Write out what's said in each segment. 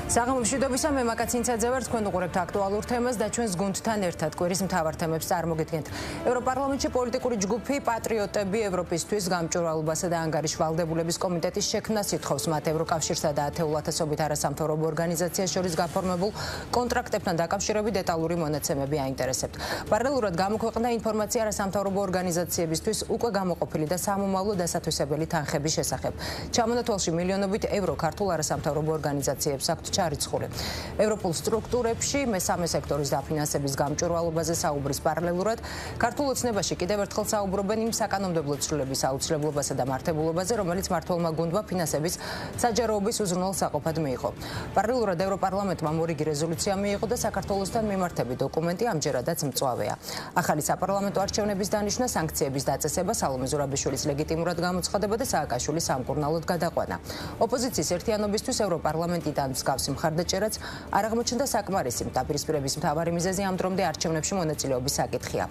საღამომშვიდობისა, მე მაკაცინცაძე ვარ, თქვენ უყურებთ აქტუალურ თემას და ჩვენს გუნდთან ერთად კვირის მთავარ თემებს წარმოგიდგენთ. ევროპარლამენტში პოლიტიკური ჯგუფი პატრიოტები ევროპისთვის გამჭვირვალობასა და ანგარიშვალდებულების კომიტეტის შექმნას ითხოვს მათ ევროკავშირსა და ათეულათასობით არასამთავრობო ორგანიზაციას შორის გაფორმებულ კონტრაქტებთან დაკავშირებით დეტალური მონაცემები აინტერესებთ. პარალელურად გამოქვეყნდა ინფორმაცია არასამთავრობო ორგანიზაციებისთვის უკვე გამოყოფილი და სამომავლო დასათვისებელი თანხების შესახებ. ჩამონათვალში მილიონობით ევრო ქართულ არასამთავრობო ორგანიზაციებს აქვთ ჩარიცხული. ევროპულ სტრუქტურებში მესამე სექტორის დაფინანსების გამჭვირვალობაზე საუბრის პარალელურად ქართულ ოცნებაში კიდევ ერთხელ საუბრობენ იმ საკანონმდებლო ცვლილების აუცილებლობასა და მართებულობაზე, რომელიც მმართველმა გუნდმა ფინანსების საჯაროობის უზრუნველსაყოფად მიიღო. პარალელურად ევროპარლამენტმა მორიგი რეზოლუცია მიიღო და საქართველოსთან მიმართები დოკუმენტი ამჯერადაც მწვავეა. ახალი საპარლამენტო არჩევნების დანიშვნა, სანქციების დაწესება, სალომე ზურაბიშვილის ლეგიტიმურად გამოცხადება და სააკაშვილის სამკურნალოდ გადაყვანა. ოპოზიციის ერთიანობისთვის ევროპარლამენტიდან მსგავსი მხარდაჭერაც არ აღმოჩნდა საკმარისი. დაპირისპირების მთავარი მიზეზი ამ დრომდე არჩევნებში მონაწილეობის საკითხია.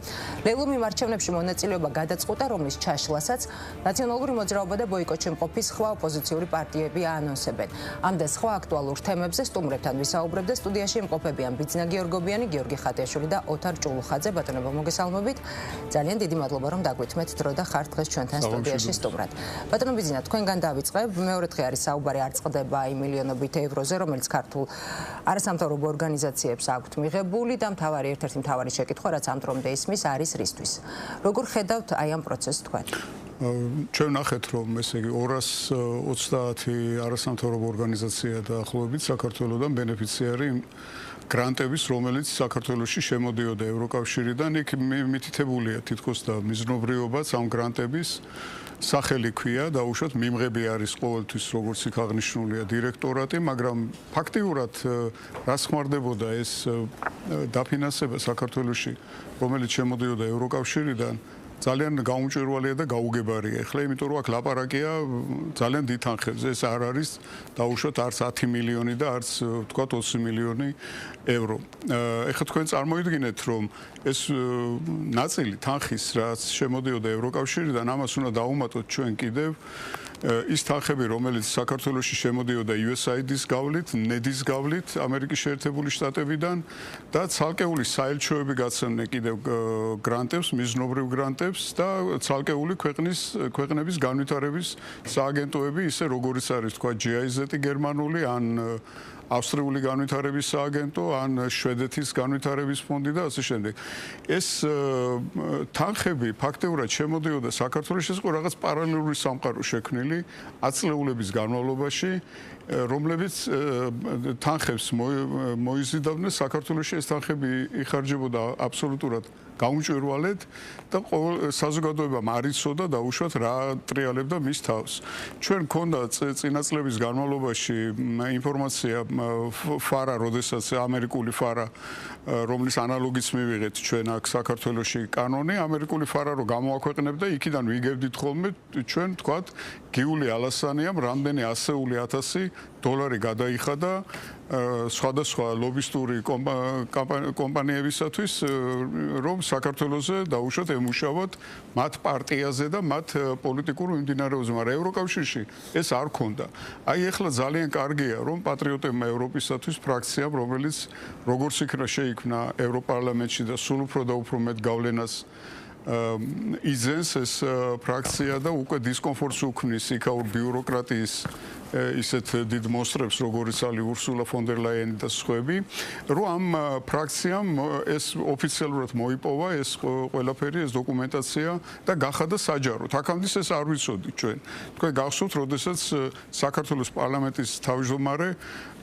ლელუმ იმ არჩევნებში მონაწილეობა გადაწყვეტა, რომლის ჩაშლასაც ნაციონალური მოძრაობა და ბოიკოტში მყოფი სხვა ოპოზიციური პარტიები აანონსებენ. ამ და სხვა აქტუალურ თემებზე სტუმრებთან ვისაუბრებ და სტუდიაში იმყოფებიან ბიძინა გიორგობიანი, გიორგი ხატიაშვილი და ოთარ ჭულუხაძე. ბატონებო, მოგესალმებით. ძალიან დიდი მადლობა, რომ დაგვითმეთ დრო და ხართ დღეს ჩვენთან სტუდიაში სტუმრად. ბატონო ბიძინა, თქვენგან დავიწყებ. მეორე დღე არის საუბარი არ წყდება იმ მილიონობით ევროზე, რომელიც ქართულ არასამთავრობო ორგანიზაციებს აქვთ მიღებული და ერთ-ერთი მთავარი შეკითხვა, რაც ამ დრომდე ისმის, არის რისთვის. როგორ ხედავთ აი ამ პროცესს თქვენ? ჩვენ ნახეთ, რომ ესე იგი 230 არასამთავრობო ორგანიზაცია დაახლოებით საქართველოსთან ბენეფიციარი გრანტების, რომელიც საქართველოში შემოდიოდა ევროკავშირიდან, იქ მითითებულია თითქოს და მიზნობრიობაც ამ გრანტების სახელი ქვია, დაუშვათ მიმღები არის ყოველთვის, როგორც იქ აღნიშნულია, დირექტორატი, მაგრამ ფაქტიურად რას ხმარდებოდა ეს დაფინანსება საქართველოში, რომელიც შემოდიოდა ევროკავშირიდან, ძალიან გაუმჭვირვალეა და გაუგებარია. ეხლა იმიტომ რომ აქ ლაპარაკია ძალიან დიდ თანხებზე, ეს არ არის დაუშვათ არც 10 მილიონი და არც ვთქვათ 20 მილიონი ევრო. ეხლა თქვენ წარმოიდგინეთ, რომ ეს ნაწილი თანხის, რაც შემოდიოდა ევროკავშირიდან, ამას უნდა დავუმატოთ ჩვენ კიდევ ის თანხები, რომელიც საქართველოში შემოდიოდა USAID-ის გავლით, NED-ის გავლით, ამერიკის შეერთებული შტატებიდან და ცალკეული საელჩოები გაცემდნენ კიდევ გრანტებს, მიზნობრივ გრანტებს და ცალკეული ქვეყნების განვითარების სააგენტოები, ისე როგორიც არის თქვა GIZ გერმანული ან ავსტრიული განვითარების სააგენტო, ან შვედეთის განვითარების ფონდი და ასე შემდეგ. ეს თანხები ფაქტიურად შემოდიოდა საქართველოში, ეს იყო რაღაც პარალელური სამყარო შექმნილი აწლეულების განმავლობაში, რომლებიც თანხებს მოიზიდავდნენ საქართველოში. ეს თანხები იხარჯებოდა აბსოლუტურად გაუმჭვირვალედ და ყოველ საზოგადოებამ არ იცოდა დაუშვათ რა ტრიალებდა მის თავს. ჩვენ გქონდა წინაწლების განმავლობაში ინფორმაცია ფარა, როდესაც ამერიკული ფარა, რომლის ანალოგიც მივიღეთ ჩვენ აქ საქართველოში კანონი, ამერიკული ფარა რო გამოაქვეყნებდა, იქიდან ვიგებდით ხოლმე ჩვენ თქვათ გიული ალასანიამ რამდენი ასეული ათასი დოლარი გადაიხადა სხვადასხვა ლობისტური კომპანიებისათვის, რომ საქართველოზე დაუშვათ ემუშავოთ მათ პარტიაზე და მათ პოლიტიკურ მიმდინარეობაზე, მაგრამ ევროკავშირში ეს არ ქონდა. აი ეხლა ძალიან კარგია, რომ პატრიოტებმა ევროპისათვის ფრაქცია, რომელიც როგორც იქნა შეიქმნა ევროპარლამენტში და სულ უფრო და უფრო მეტ გავლენას იძენს ეს ფრაქცია და უკვე დისკომფორტს უქმნის იქაურ ბიუროკრატიის ისეთ დიდ მოსწრებს, როგორიც არის ურსულა ფონ დერ ლაიენი და სხვები, რომ ამ ფრაქციამ ეს ოფიციალურად მოიპოვა ეს ყველაფერი, ეს დოკუმენტაცია და გახადა საჯაროდ. აქამდე ეს არ ვიცოდით ჩვენ. თქვენ გახსოვთ, როდესაც საქართველოს პარლამენტის თავმჯდომარე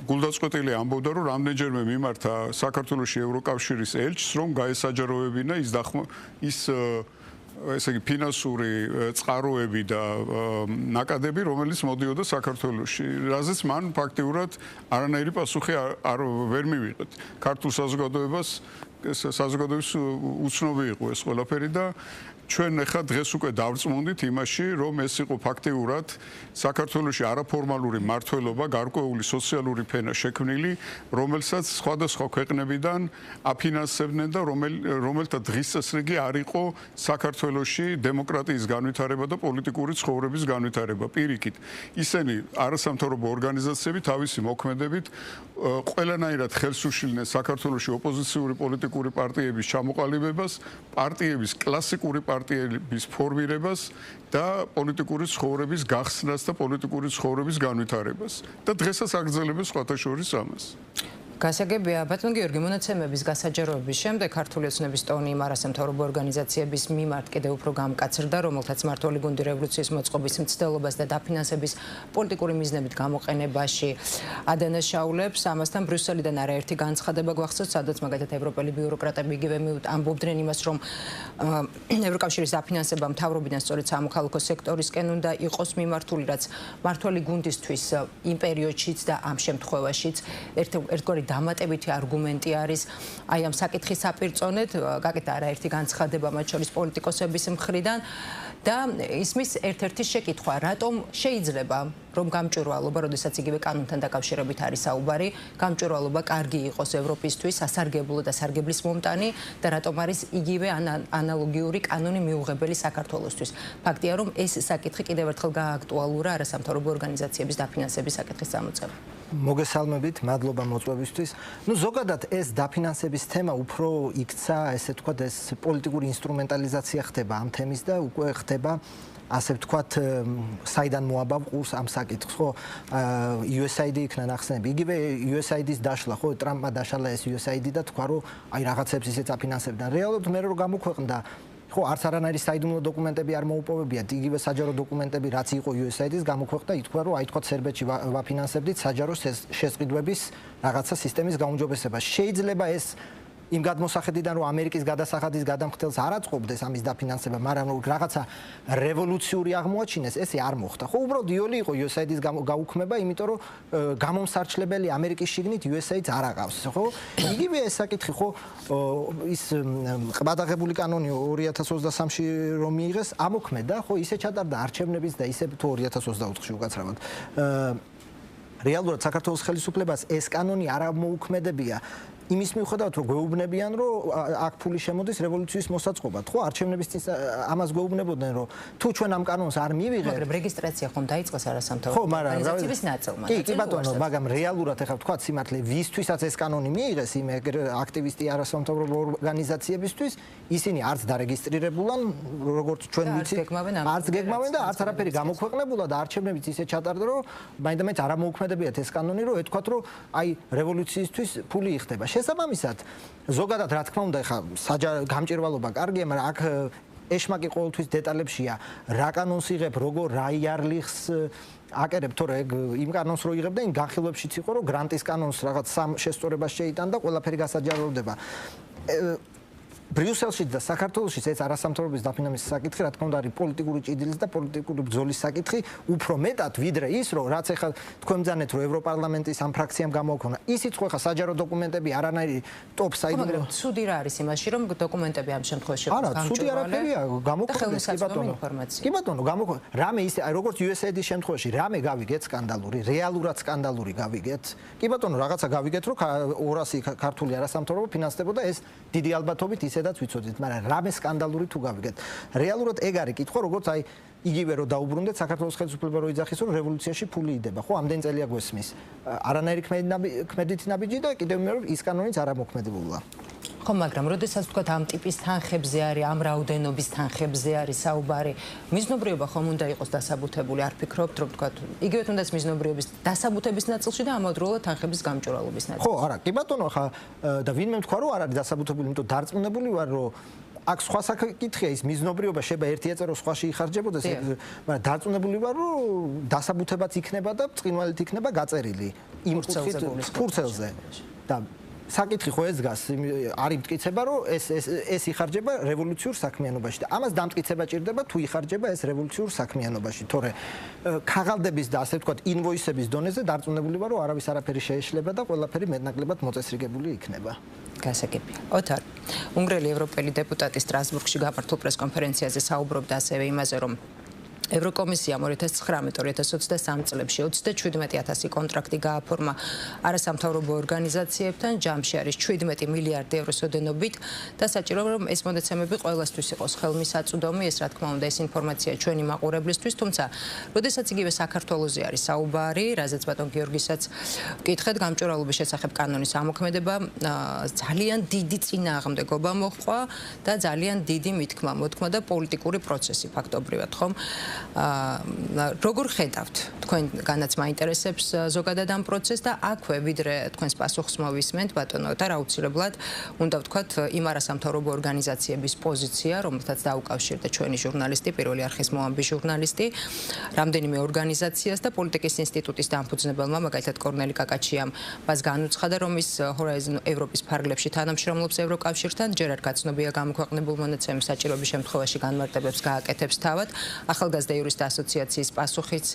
გულდაწყვეტილი ამბობდა, რომ რამდენჯერმე მიმართა საქართველოში ევროკავშირის ელჩს, რომ გაესაჯაროებინა ის ესე იგი ფინანსური წყაროები და ნაკადები, რომელიც მოდიოდა საქართველოში, რაზეც მან ფაქტიურად არანაირი პასუხი ვერ მივიღეთ. ქართულ საზოგადოებას საზოგადოების უცნობი იყო ეს ყველაფერი და ჩვენ ახლა დღეს უკვე დავწმუნდით იმაში, რომ ეს იყო ფაქტიურად საქართველოში არაფორმალური მმართველობა, გარკვეული სოციალური ფენა შექმნილი, რომელსაც სხვადასხვა ქვეყნებიდან აფინანსებდნენ და რომელთა დღის წესრიგი არ იყო საქართველოში დემოკრატიის განვითარება და პოლიტიკური ცხოვრების განვითარება. პირიქით, ისინი არასამთავრობო ორგანიზაციები თავისი მოქმედებით ყველანაირად ხელს უშლიდნენ საქართველოში ოპოზიციური პოლიტიკური პარტიების ჩამოყალიბებას, პარტიების კლასიკური პარტიების ფორმირებას და პოლიტიკური ცხოვრების გახსნას და პოლიტიკური ცხოვრების განვითარებას. და დღესაც აგრძელებს სხვათა შორის ამას. გასაგებია, ბატონ გიორგი, მონაცემების გასაჯაროების შემდეგ ქართული ოცნების ტონი იმ არასამთავრობო ორგანიზაციების მიმართ კიდევ უფრო გამკაცრდა, რომელთაც მმართველი გუნდი რევოლუციის მოწყობის მცდელობას და დაფინანსების პოლიტიკური მიზნებით გამოყენებაში ადანაშაულებს. ამასთან ბრიუსელიდან არაერთი განცხადება გვახსოვს, სადაც მაგალითად ევროპელი ბიუროკრატები იგივე ამბობდნენ იმას, რომ ევროკავშირის დაფინანსება მთავრობიდან სწორედ სამოქალაქო სექტორისკენ უნდა იყოს მიმართული, რაც მმართველი გუნდისთვის იმ პერიოდშიც და ამ შემთხვევაშიც ერთგვარი დამატებითი არგუმენტი არის აი ამ საკითხის საპირწონედ, გაკეთა არაერთი განცხადება მათ შორის პოლიტიკოსების მხრიდან და ისმის ერთ-ერთი შეკითხვა, რატომ შეიძლება რომ გამჭვირვალობა, როდესაც იგივე კანონთან დაკავშირებით არის საუბარი, გამჭვირვალობა კარგი იყოს ევროპისთვის, სასარგებლო და სარგებლის მომტანი და რატომ არის იგივე ანალოგიური კანონი მიუღებელი საქართველოსთვის. ფაქტია, რომ ეს საკითხი კიდევ ერთხელ გააქტუალურა არასამთავრობო ორგანიზაციების დაფინანსების საკითხის წამოწევა. მოგესალმებით, მადლობა მოწვევისთვის. ზოგადად ეს დაფინანსების თემა უფრო იქცა, ესე ვთქვათ, ეს პოლიტიკური ინსტრუმენტალიზაცია ხდება ამ თემის და უკვე ხდება ასე ვთქვათ, საიდან მოაბავყურს ამ საკითხს, ხო? USAID იქნა ნახსენები. იგივე USAID-ის დაშლა, ხო, ტრამპმა დაშალა ეს USAID და თქვა, რომ აი რაღაცებს ისეც აფინანსებდა. რეალურად მე რომ გამოქვეყნდა ხო, არც არანაირი საიდუმლო დოკუმენტები არ მოუპოვებიათ. იგივე საჯარო დოკუმენტები, რაც იყო USAID-ის, გამოქვეყნდა, ითქვა, რომ აი თქვა სერბეთში ვაფინანსებდით საჯარო შესყიდვების რაღაცა სისტემის გაუმჯობესება. შეიძლება ეს იმ გადმოსახედიდან, რომ ამერიკის გადასახადის გადამხდელს არ აწყობდეს ამის დაფინანსება, მაგრამ რაღაცა რევოლუციური აღმოაჩინეს, ესე არ მოხდა. ხო, უბრალოდ იოლი იყო USAID-ის გაუქმება, იმიტომ რომ გამომსარჩლებელი ამერიკის შიგნით USAID-ს არ აყავს, ხო? იგივე ეს საკითხი, ხო, ის ყბადაღებული კანონი 2023-ში რომ მიიღეს, ამოქმედა, ხო, ისე ჩატარდა არჩევნების და ისე თუ 2024-ში უკაცრავად. რეალურად საქართველოს ხელისუფლებას ეს კანონი არ მოუქმედებია. იმის მიუხედავად, რომ გვეუბნებიან, რომ აქ ფული შემოდის რევოლუციის მოსაწყობად, ხო, არჩევნების წინ ამას გვეუბნებოდნენ, რომ თუ ჩვენ ამ კანონს არ მივიღებთ, მაგრამ რეგისტრაცია ხომ დაიწყეს არასამთავრობო ორგანიზაციების ნაწილმა. კი, ბატონო, მაგრამ რეალურად ახლა ვთქვათ, სიმართლე, ვისთვისაც ეს კანონი მიიღეს, იმ აქტივისტი არასამთავრობო ორგანიზაციებისთვის, ისინი არც დარეგისტრირებულან, როგორც ჩვენ ვიცით, არც გეგმავენ და არც არაფერი გამოქვეყნებულა და არჩევნებიც ისე ჩატარდა, რომ მაინდა-მაინც არ მოუქმედებიათ ეს კანონი, რომ ეთქვათ, რომ აი რევოლუციისთვის ფული იხდება. შესაბამისად, ზოგადად რა თქმა უნდა, ხა გამჭირვალობა კარგია, მაგრამ აქ ეშმაკი ყოველთვის დეტალებშია. რა კანონს იღებ, როგორ, რა იარლიხს აკერებ, თორე იმ კანონს რო იღებ და იმ განხილვებშიც იყო, რომ გრანტის კანონს რაღაც სამ შესწორებას შეიტან და ყველაფერი გასაჯაროვდება. ბრიუსელში და საქართველოშიც ეს არასამთავრობო დაფინანსების საკითხი, რა თქმა უნდა, არის პოლიტიკური ჭიდილის და პოლიტიკური ბრძოლის საკითხი, უფრო მეტად ვიდრე ის, რომ რაც ახლა თქვენ ბრძანეთ, რომ ევროპარლამენტის ამ ფრაქციამ გამოაქვეყნა, ისიც ხო ახლა საჯარო დოკუმენტები არანაირი ტოპ საიდუმლო. ცუდი რა არის იმაში, რომ დოკუმენტები ამ შემთხვევაში არა, ცუდი არაფერია, გამოქვეყნეს, კი ბატონო. კი ბატონო, გამოქვეყნეს. რამე ისე, აი როგორც USAID-ის შემთხვევაში, რამე გავიგეთ სკანდალური, რეალურად სკანდალური გავიგეთ. კი ბატონო, რაღაცა გავიგეთ, რომ 200 ქართული არასამთავრობო ფინანსდებოდა ეს დიდი ალბათობით ისედაც ვიცოდით, მაგრამ რამე სკანდალური თუ გავიგეთ. რეალურად ეგ არის კითხვა, როგორც აი იგივე რომ დაუბრუნდეთ საქართველოს ხელისუფლება რო იძახის, რომ რევოლუციაში ფული იდება, ხო, ამდენ წელია გვესმის. არანაირი ქმედითი ნაბიჯი და კიდევ მე რომ ის კანონიც არ ამოქმედებულა. ხო, მაგრამ როდესაც თქვა ამ ტიპის თანხებზე არის, ამ რაოდენობის თანხებზე არის საუბარი, მიზნობრიობა ხომ უნდა იყოს დასაბუთებული, არ ფიქრობთ, რომ თქვა იგივე თუნდაც მიზნობრიობის დასაბუთების ნაწილში და ამავდროულად თანხების გამჭვირვალობის ნაწილში. ხო, არა, კი ბატონო, ხა და ვინმე თქვა რომ არ არის დასაბუთებული, იმიტომ დარწმუნებული ვარ, რომ აქ სხვა საკითხია, ის მიზნობრიობა შეიძლება ერთი ეწერო სხვაში იხარჯებოდეს, მაგრამ დარწმუნებული ვარ, რომ დასაბუთებაც იქნება და ბრწყინვალით იქნება გაწერილი იმ ფურცელზე. და საკითხი ხო ეს დგას, არის მტკიცება, რომ ეს იხარჯება რევოლუციურ საქმიანობაში და ამას დამტკიცება ჭირდება თუ იხარჯება ეს რევოლუციურ საქმიანობაში, თორე ქაღალდების და ასე ვთქვათ ინვოისების დონეზე დარწმუნებული ვარ, რომ არავის არაფერი შეეშლება და ყველაფერი მეტნაკლებად მოწესრიგებული იქნება. გასაგებია. ოთარ, უნგრელი ევროპელი დეპუტატი სტრასბურგში გამართულ პრესკონფერენციაზე საუბრობდა ასევე იმაზე, რომ ევროკომისიამ 2019-2023 წლებში 37,000 კონტრაქტი გააფორმა არასამთავრობო ორგანიზაციებთან, ჯამში არის 17 მილიარდი ევროს ოდენობით და საჭირო რომ ეს მონაცემები ყველასთვის იყოს ხელმისაწვდომი, ეს რა თქმა უნდა ეს ინფორმაცია ჩვენი მაყურებლისთვის, თუმცა როდესაც იგივე საქართველოზე არის საუბარი, რაზეც ბატონ გიორგისაც ვკითხეთ, გამჭვირვალობის შესახებ კანონის ამოქმედება ძალიან დიდი წინააღმდეგობა მოჰყვა და ძალიან დიდი მოთქმა და პოლიტიკური პროცესი ფაქტობრივად, ხომ? როგორ ხედავთ თქვენგანაც მაინტერესებს ზოგადად ამ პროცესს და აქვე ვიდრე თქვენს პასუხს მოვისმენთ ბატონო და აუცილებლად უნდა ვთქვათ იმ არასამთავრობო ორგანიზაციების პოზიცია, რომელთაც დაუკავშირდა ჩვენი ჟურნალისტი, პირველი არხის მოამბი ჟურნალისტი, რამდენიმე ორგანიზაციას და პოლიტიკის ინსტიტუტის დამფუძნებელმა, მაგალითად კორნელი კაკაჩიამ მას განუცხადა, რომ ის ჰორიზონ ევროპის ფარგლებში თანამშრომლობს ევროკავშირთან, ჯერ არ გაცნობია გამოქვეყნებულ მონაცემებს საჭიროების შემთხვევაში განმარტებებს გააკეთებს თავად. ახალგაზრდა იურისტთა ასოციაციის პასუხიც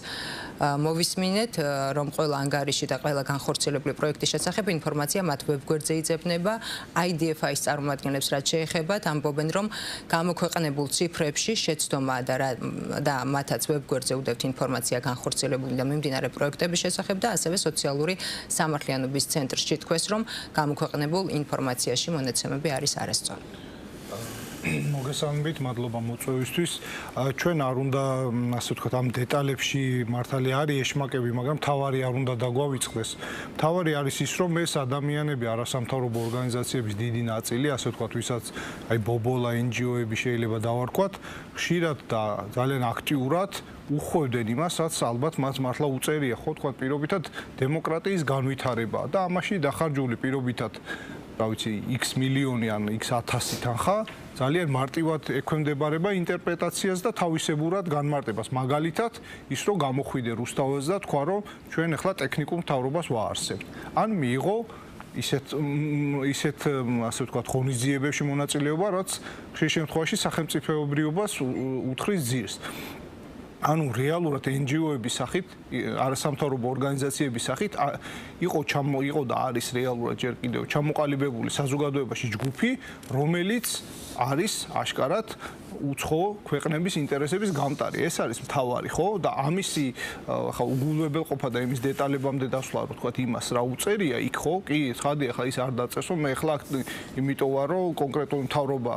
მოვისმინეთ, რომ ყველა ანგარიში და ყველა განხორციელებული პროექტის შესახებ ინფორმაცია მათ ვებგვერდზე იძებნება. IDF-ის წარმომადგენლებს რაც შეეხებათ, ამბობენ, რომ გამოქვეყნებულ ციფრებში შეცდომაა და მათაც ვებგვერდზე უდევთ ინფორმაცია განხორციელებული და მიმდინარე პროექტების შესახებ და ასევე სოციალური სამართლიანობის ცენტრში თქვეს, რომ გამოქვეყნებულ ინფორმაციაში მონაცემები არის არასწორი. მოგესალმებით, მადლობა მოწვევისთვის. ჩვენ არ უნდა, ასე ვთქვათ, ამ დეტალებში მართალი არის ეშმაკები, მაგრამ თავარი არ უნდა დაგვავიწყდეს. თავარი არის ის, რომ ეს ადამიანები არასამთავრობო ორგანიზაციების დიდი ნაწილი, ასე ვთქვათ, ვისაც აი ბობოლა NGO-ები შეიძლება დავარქვათ, ხშირად და ძალიან აქტიურად უხვევდნენ იმას, რაც ალბათ მას მართლა უწერია, ხო თქვათ, პირობითად დემოკრატიის განვითარება და ამაში დახარჯული პირობითად რა ვიცი, X მილიონი ან X 1000 თანხა ძალიან მარტივად ექვემდებარება ინტერპრეტაციას და თავისებურად განმარტებას. მაგალითად, ის რომ გამოხვიდე რუსთაველს და თქვა, რომ ჩვენ ახლა ტექნიკურ მთავრობას ვაარსებთ. ან მიიღო ისეთ ასე ვთქვათ, ღონისძიებებში მონაწილეობა, რაც ხშირ შემთხვევაში სახელმწიფოებრიობას უთხრის ძირს. ანუ რეალურად NGO-ების სახით, არასამთავრობო ორგანიზაციების სახით იყო და არის რეალურად ჯერ კიდევ ჩამოყალიბებული საზოგადოებაში ჯგუფი, რომელიც არის აშკარად უცხო ქვეყნების ინტერესების გამტარი. ეს არის მთავარი, ხო? და ამისი ხა უგულებელყოფა და იმის დეტალებამდე დასვლა, რო თქვათ, იმას რა უწერია იქ, ხო? კი, ცხადია, ხა ის არ დაწესო, მე ახლა იმიტომ ვარ, რომ კონკრეტული მთავრობა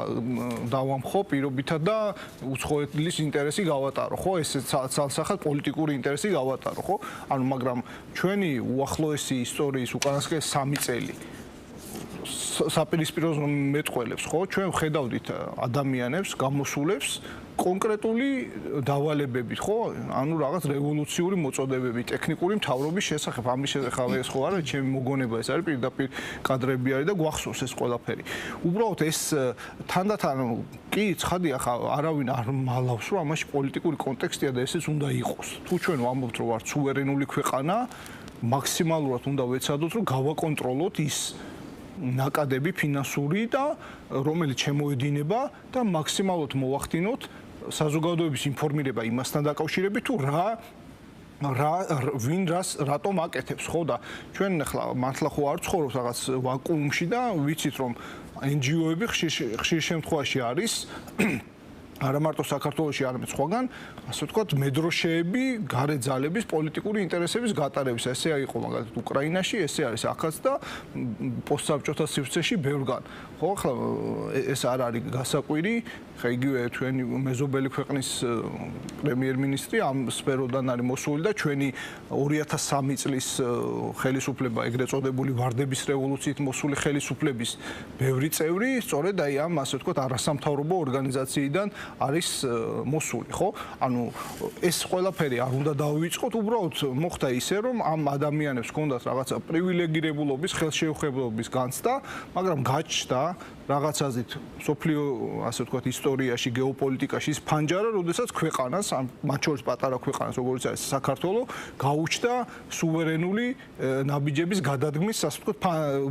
დავამხო პირობითად და უცხოეთის ინტერესი გავატარო, ხო? ეს ცალსახად პოლიტიკური ინტერესი გავატარო, ხო? ანუ მაგრამ ჩვენი უახლოესი ისტორიის უკანასკნელი 3 წელი საპირისპირო მეტყველებს, ხო? ჩვენ ხედავდით ადამიანებს, გამოსულებს კონკრეტული დავალებებით, ხო? ანუ რაღაც რევოლუციური მოწოდებები, ტექნიკური მთავრობის შესახებ. ამის შესახებ ეს ხო არა, ჩემი მოგონება ეს არის, პირდაპირ კადრები არის და გვახსოვს ეს ყველაფერი. უბრალოდ ეს თანდათან კი, ცხადია, ხა არავინ არ მალავს, რომ ამაში პოლიტიკური კონტექსტია და ესეც უნდა იყოს. თუ ჩვენ ვამბობთ, რომ ვართ სუვერენული ქვეყანა, მაქსიმალურად უნდა ვეცადოთ, რომ გავაკონტროლოთ ის ნაკადები ფინანსური და რომელიც შემოედინება და მაქსიმალურად მოვახდინოთ საზოგადოების ინფორმირება იმასთან დაკავშირებით თუ ვინ რატომ აკეთებს, ხო? და ჩვენ ახლა მართლა ხო არ ცხოვრობთ რაღაც ვაკუუმში და ვიცით რომ NGO-ები ხშირ შემთხვევაში არის არა მარტო საქართველოში, არამედ სხვაგან, ასე ვთქვათ, მედროშეები გარე ძალების პოლიტიკური ინტერესების გატარების. ესე იყო მაგალითად უკრაინაში, ესე არის აქაც და პოსტსაბჭოთა სივრცეში ბევრგან. ხო, ახლა ეს არ არის გასაკვირი, ხა იგივე ჩვენი მეზობელი ქვეყნის პრემიერ-მინისტრი ამ სფეროდან არის მოსული და ჩვენი 2003 წლის ხელისუფლება, ეგრეთ წოდებული ვარდების რევოლუციით მოსული ხელისუფლების ბევრი წევრი სწორედ აი ამ, ასე ვთქვათ, არასამთავრობო ორგანიზაციიდან არის მოსული, ხო? ანუ ეს ყველაფერი არ უნდა დავივიწყოთ, უბრალოდ მოხდა ისე, რომ ამ ადამიანებს ჰქონდათ რაღაცა პრივილეგირებულობის, ხელშეუხებლობის განცდა, მაგრამ გაჩნდა რაღაცაზით სოფლიო, ასე ვთქვათ, ისტორიაში, გეოპოლიტიკაში ის ფანჯარა, როდესაც ქვეყანას, მათ შორის პატარა ქვეყანას, როგორც არის საქართველო, გაუჩნდა სუვერენული ნაბიჯების გადადგმის, ასე ვთქვათ,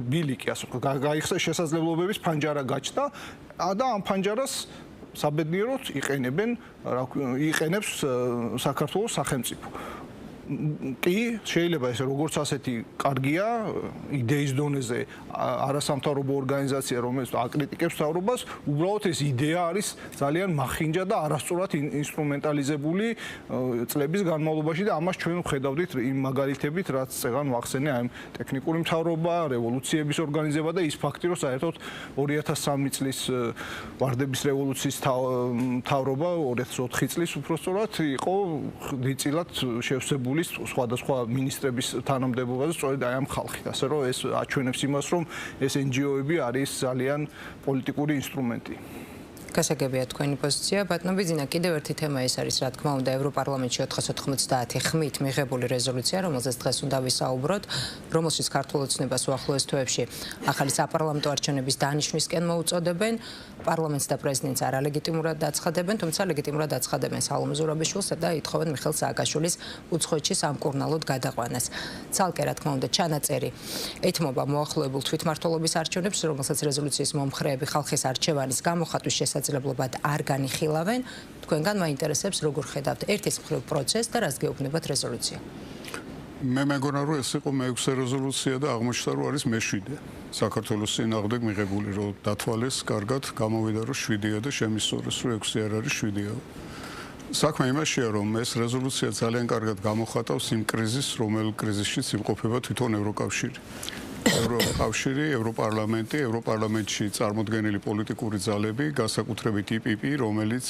ბილიკი, ასე ვთქვათ, გაიხსნა შესაძლებლობების ფანჯარა გაჩნდა და ამ ფანჯარას საბედნიეროდ იყენებს საქართველოს სახელმწიფო. კი, შეიძლება ეს როგორც ასეთი კარგია იდეის დონეზე არასამთავრობო ორგანიზაცია, რომელიც აკრიტიკებს მთავრობას, უბრალოდ ეს იდეა არის ძალიან მახინჯა და არასწორად ინსტრუმენტალიზებული წლების განმავლობაში და ამას ჩვენ ვხედავდით იმ მაგალითებით, რაც წეგან ვახსენე აი ტექნიკური მთავრობა, რევოლუციების ორგანიზება და ის ფაქტი, რომ საერთოდ 2003 წლის ვარდების რევოლუციის მთავრობა 2004 წლის უпростоრად იყო დიდწილად შევსებული სხვადასხვა მინისტრების თანამდებობაზე სწორედ აი ამ ხალხით, ასე რომ ეს აჩვენებს იმას, რომ ეს NGO-ები არის ძალიან პოლიტიკური ინსტრუმენტი. გასაგებია თქვენი პოზიცია. ბატონო ბიძინა, კიდევ ერთი თემა ეს არის, რა თქმა უნდა, ევროპარლამენტში 490 ხმით მიღებული რეზოლუცია, რომელზეც დღეს უნდა ვისაუბროთ, რომელშიც ქართულ ოცნებას უახლოეს თვეებში ახალი საპარლამენტო არჩევნების დანიშვნისკენ მოუწოდებენ. პარლამენტს და პრეზიდენტს არალეგიტიმურად დაცხადებენ, თუმცა ლეგიტიმურად აცხადებენ სალომე ზურაბიშვილსა და ითხოვენ მიხეილ სააკაშვილის უცხოეთში სამკურნალოდ გადაყვანას. ცალკე რა თქმა უნდა ჩანაწერი ეთმობა მოახლოებულ თვითმმართველობის არჩევნებს, რომელსაც რეზოლუციის მომხრეები ხალხის არჩევანის გამოხატვის შესაძლებლობად არ განიხილავენ. თქვენგან მაინტერესებს როგორ ხედავთ ერთის მხრივ პროცესს და რას გეუბნებათ რეზოლუცია? მე მეგონა რომ ეს იყო მე-6 რეზოლუცია და აღმოჩნდა რომ არის მე-7 საქართველოს წინააღმდეგ მიღებული, რომ დათვალეს კარგად, გამოვიდა რომ 7-ია და შემისწორეს რომ 6 არ არის 7-ია. საქმე იმაშია რომ ეს რეზოლუცია ძალიან კარგად გამოხატავს იმ კრიზისს, რომელ კრიზისშიც იმყოფება თვითონ ევროკავშირი. ევროკავშირი, ევროპარლამენტი, ევროპარლამენტში წარმოდგენილი პოლიტიკური ძალები, განსაკუთრებით EPP, რომელიც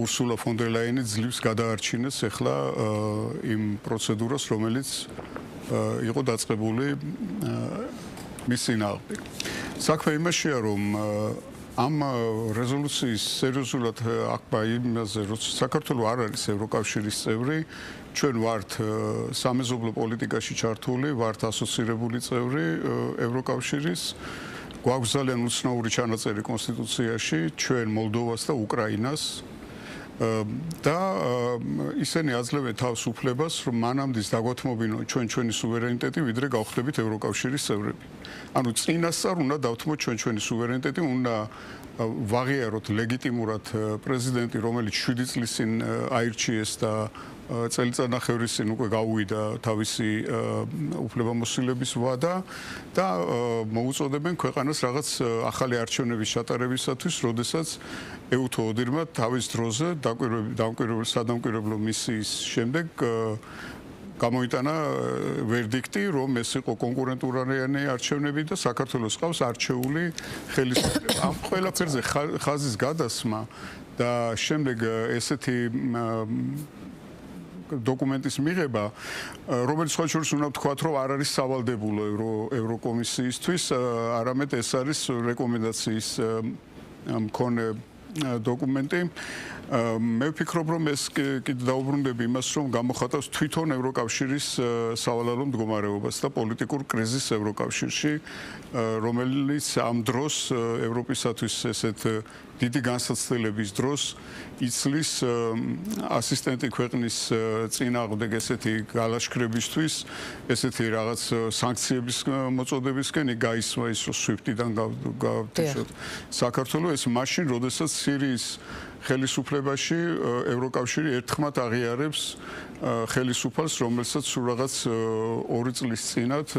ურსულა ფონ დერ ლაიენი ძლივს გადაარჩინეს ახლა იმ პროცედურას, რომელიც იყო დაწყებული მის წინააღმდეგ. საქმე იმაშია, რომ ამ რეზოლუციის სერიოზულად აქ იმაზე, რომ საქართველოს არ არის ევროკავშირის წევრი, ჩვენ ვართ სამეზობლო პოლიტიკაში ჩართული, ვართ ასოცირებული წევრი ევროკავშირის. გვაქვს ძალიან უცნაური ჩანაწერი კონსტიტუციაში ჩვენ მოლდოვას და უკრაინას და ისინი აძლევენ თავს უფლებას, რომ მანამდე დაგვათმობინონ ჩვენი სუვერენიტეტი, ვიდრე გავხდებით ევროკავშირის წევრები. ანუ წინასწარ უნდა დავთმოთ ჩვენი სუვერენიტეტი, უნდა ვაღიაროთ ლეგიტიმურად პრეზიდენტი, რომელიც 7 წლის წინ აირჩიეს და წელიწადნახევრის წინ უკვე გაუვიდა თავისი უფლებამოსილების ვადა და მოუწოდებენ ქვეყანას რაღაც ახალი არჩევნების ჩატარებისათვის, როდესაც ეუთო ოდირმა თავის დროზე სადამკვირვებლო მისიის შემდეგ გამოიტანა ვერდიქტი, რომ ეს იყო კონკურენტულარიანი არჩევნები და საქართველოს ყავს არჩეული ხელისუფლება. ამ ყველაფერზე ხაზის გადასმა და შემდეგ ესეთი დოკუმენტის მიღება, რომელიც სხვა შორის უნდა ვთქვათ, რომ არ არის სავალდებულო ევროკომისიისთვის, არამედ ეს არის რეკომენდაციის მქონე დოკუმენტი. მე ვფიქრობ, რომ ეს კიდე დაუბრუნდები იმას, რომ გამოხატავს თვითონ ევროკავშირის სავალალო მდგომარეობას და პოლიტიკურ კრიზისს ევროკავშირში, რომელიც ამ დროს ევროპისათვის ესეთ დიდი განსაცდელების დროს იცლის ასისტენტი ქვეყნის წინააღმდეგ ესეთი გალაშქრებისთვის, ესეთი რაღაც სანქციების მოწოდებისკენ გაისმა ის რომ SWIFT-დან გავთიშოთ საქართველოს ეს მაშინ, როდესაც სირიის ხელისუფლებაში ევროკავშირი ერთხმად აღიარებს ხელისუფალს, რომელსაც რაღაც 2 წლის წინათ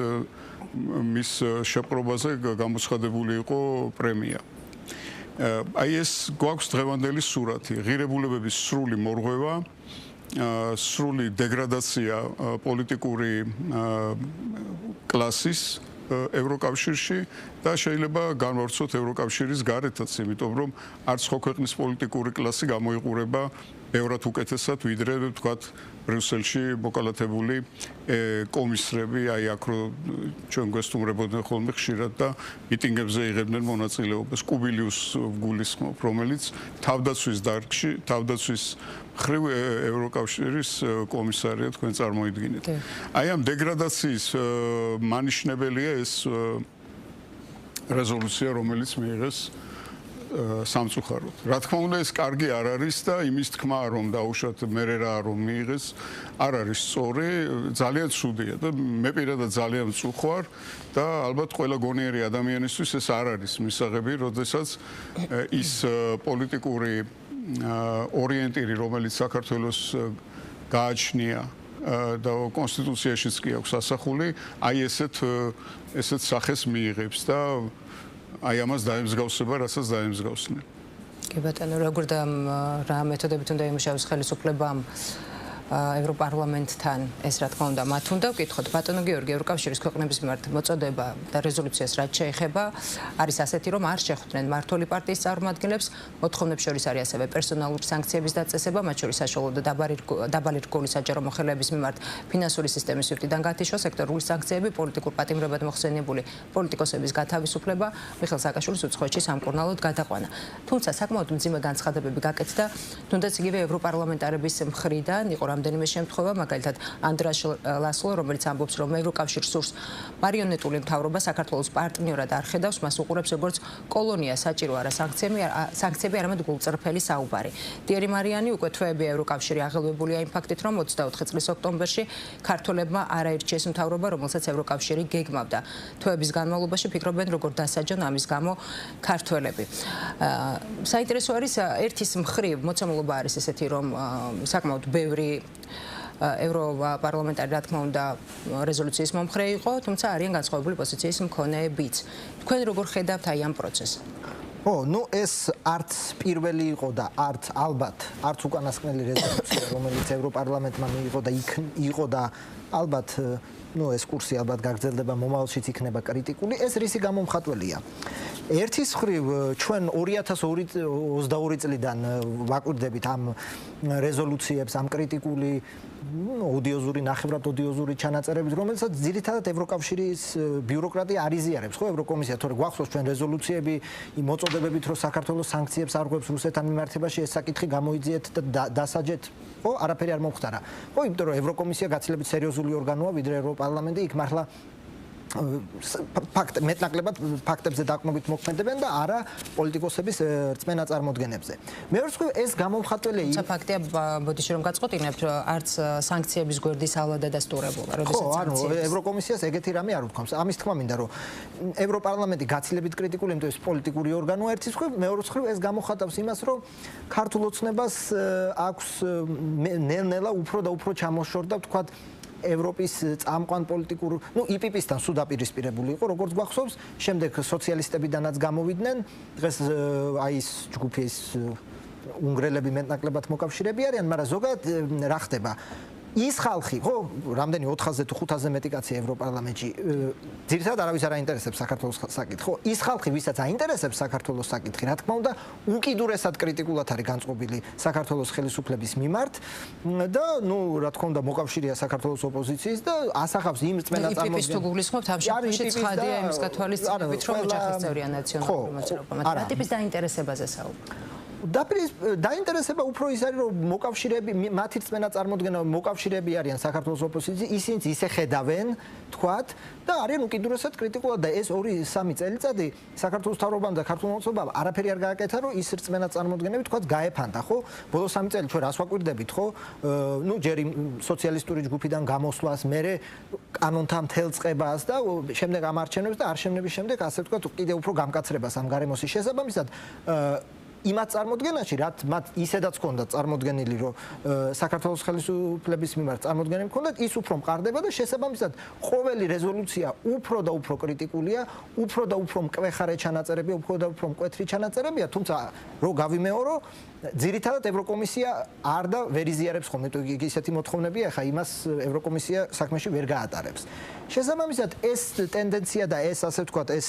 მის შეპყრობაზე გამოცხადებული იყო პრემია. აი ეს გვაქვს დღევანდელი სურათი, ღირებულებების სრული მორღვევა, სრული დეგრადაცია პოლიტიკური კლასის ევროკავშირში და შეიძლება განვავრცოთ ევროკავშირის გარეთაც, იმიტომ რომ არც ხო ქვეყნის პოლიტიკური კლასი გამოიყურება ბევრად უკეთესად ვიდრე თქვათ ბრიუსელში მოკალათებული კომისრები, აი აქ რო ჩვენ გვესტუმრებოდნენ ხოლმე ხშირად და მიტინგებზე იღებდნენ მონაწილეობას. კუბილიუს გულისხმობ, რომელიც თავდაცვის დარგში, თავდაცვის მხრივ ევროკავშირის კომისარია თქვენ წარმოიდგინეთ. აი ამ დეგრადაციის მანიშნებელია ეს რეზოლუცია, რომელიც მიიღეს სამწუხაროდ. რა თქმა უნდა, ეს კარგი არ არის და იმის თქმა, რომ დაუშვათ მერე რა რომ მიიღეს, არ არის სწორი, ძალიან ცუდია და მე პირადად ძალიან მწუხვარ და ალბათ ყველა გონიერი ადამიანისთვის ეს არ არის მისაღები, როდესაც ის პოლიტიკური ორიენტირი, რომელიც საქართველოს გააჩნია და კონსტიტუციაშიც კი აქვს ასახული, აი ესეთ სახეს მიიღებს და აი ამას დაემსგავსება, რასაც დაემსგავსნენ. კი ბატონო, როგორ და რა მეთოდებით უნდა იმუშავოს ხელისუფლებამ ევროპარლამენტთან, ეს რა თქმა უნდა, მათ უნდა ვკითხოთ. ბატონო გიორგი, ევროკავშირის ქვეყნების მიმართ მოწოდება და რეზოლუციას რაც შეეხება, არის ასეთი, რომ არ შეხვდნენ მმართველი პარტიის წარმომადგენლებს, მოთხოვნებს შორის არის ასევე პერსონალური სანქციების დაწესება, მათ შორის საშუალო და დაბალი რგოლი საჯარო მოხელეების მიმართ ფინანსური სისტემის სვიფტიდან გათიშვა, სექტორული სანქციები, პოლიტიკურ პატიმრებად მოხსენებული პოლიტიკოსების გათავისუფლება, მიხეილ სააკაშვილის უცხოეთში სამკურნალოდ გადაყვანა. თუმცა საკმაოდ მძიმე განცხადებები გაკეთდა, თუნდაც იგივე ევროპარლამენტარების მხრიდან იყო რამდენიმე შემთხვევა, მაგალითად ანდრას ლასლო, რომელიც ამბობს, რომ ევროკავშირს სურს მარიონეტული მთავრობა საქართველოს პარტნიორად არ ხედავს, მას უყურებს როგორც კოლონია, საჭირო არა სანქციები, არამედ გულწრფელი საუბარი. ტიერი მარიანი უკვე თვეებია ევროკავშირი აღელვებულია იმ ფაქტით, რომ 24 წლის ოქტომბერში ქართველებმა არაერჩიეს მთავრობა, რომელსაც ევროკავშირი გეგმავდა. თვეების განმავლობაში ფიქრობენ, როგორ დასაჯონ ამის გამო ქართველები. საინტერესო არის ერთის მხრივ მოცემულობა არის ესეთი, რომ საკმაოდ ბევრი ევროპარლამენტარი რა თქმა უნდა რეზოლუციის მომხრე იყო, თუმცა არიან განსხვავებული პოზიციის მქონეებიც. თქვენ როგორ ხედავთ აი ამ პროცესს? ეს არც პირველი იყო და ალბათ არც უკანასკნელი რეზოლუცია, რომელიც ევროპარლამენტმა მიიღო და იყო და ალბათ ეს კურსი ალბათ გაგრძელდება, მომავალშიც იქნება კრიტიკული, ეს რისი გამომხატველია. ერთის მხრივ ჩვენ 2022 წლიდან ვაკვირდებით ამ რეზოლუციებს, ამ კრიტიკული ოდიოზური, ნახევრად ოდიოზური ჩანაწერებით, რომელსაც ძირითადად ევროკავშირის ბიუროკრატია არ იზიარებს, ხო, ევროკომისია, თორე გვახსოვს ჩვენ რეზოლუციები იმ მოწოდებებით, რომ საქართველოს სანქციებს არღვევს რუსეთთან მიმართებაში, ეს საკითხი გამოიძიეთ და დასაჯეთ, ხო, არაფერი არ მომხდარა. ხო, იმიტომ რომ ევროკომისია გაცილებით სერიოზული ორგანოა, ვიდრე ევროპარლამენტი, იქ მართლა მეტნაკლებად ფაქტებზე დაყრდნობით მოქმედებენ და არა პოლიტიკოსების რწმენა წარმოდგენებზე. მეორე მხრივ ეს გამომხატველია თუმცა ფაქტია, ბოდიში რომ გაწყვეტინებთ, არც სანქციების გვერდის ალა და დასტურებულა, როდესაც სანქციები. ევროკომისიას ეგეთი რამე არ უთქვამს. ამის თქმა მინდა, რომ ევროპარლამენტი გაცილებით კრიტიკული, იმიტომ ეს პოლიტიკური ორგანოა ერთის მხრივ, მეორე მხრივ ეს გამოხატავს იმას, რომ ქართულ ოცნებას აქვს ნელ-ნელა უფრო და უფრო ჩამოშორდა, ვთქვათ, ევროპის წამყვან პოლიტიკურ, იპიპისთან სულ დაპირისპირებული იყო, როგორც გვახსოვს, შემდეგ სოციალისტებიდანაც გამოვიდნენ, დღეს აი ეს ჯგუფი უნგრელები მეტნაკლებად მოკავშირეები არიან, მაგრამ ზოგადად რა ხდება? ის ხალხი, ხო, რამდენი 400-ზე თუ 500-ზე მეტი კაცი ევროპარლამენტში, ძირითადად არავის არ აინტერესებს საქართველოს საკითხი, ხო, ის ხალხი, ვისაც აინტერესებს საქართველოს საკითხი, რა თქმა უნდა, უკიდურესად კრიტიკულად არის განწყობილი საქართველოს ხელისუფლების მიმართ და, რა თქმა უნდა, მოკავშირეა საქართველოს ოპოზიციის და ასახავს იმ რწმენას წარმოადგენს. იპიპის თუ გულისხმობთ, ამ შემთხვევაში ცხადია იმის გათვალისწინებით, რომ ოჯახის წევრი ნაციონალური მოძრაობა. რა ტიპის დაინტერესებაზე საუბრობთ? დაინტერესება უფრო ის არის, რომ მოკავშირეები, მათი რწმენა წარმოდგენა, მოკავშირეები არიან საქართველოს ოპოზიციის, ისინიც ისე ხედავენ, თქვათ, და არიან უკიდურესად კრიტიკულად და ეს 2-3 წელიწადი საქართველოს მთავრობამ და ქართულ მოძრაობამ არაფერი არ გააკეთა, რომ ის რწმენა წარმოდგენები, თქვათ, გაეფანტა, ხო? ბოლო 3 წელი ჩვენ რას ვაკვირდებით, ხო? ჯერ სოციალისტური ჯგუფიდან გამოსვლას, მერე კანონთან მთელ წყებას და შემდეგ ამ არჩევნებს და არჩევნების შემდეგ ასე ვთქვათ, კიდევ უფრო გამკაცრებას ამ გარემოსის შესაბამისად იმათ წარმოდგენაში, რაც მათ ისედაც ჰქონდათ წარმოდგენილი, რომ საქართველოს ხელისუფლების მიმართ წარმოდგენილი ჰქონდათ, ის უფრო მყარდება და შესაბამისად ყოველი რეზოლუცია უფრო და უფრო კრიტიკულია, უფრო და უფრო მკვეხარე ჩანაწერებია, უფრო და უფრო მკვეთრი ჩანაწერებია, თუმცა რო გავიმეორო, ძირითადად ევროკომისია არ და ვერ იზიარებს ხოლმე, ისეთი მოთხოვნებია, ხა იმას ევროკომისია საქმეში ვერ გაატარებს. შესაბამისად, ეს ტენდენცია და ეს ასე ვთქვათ, ეს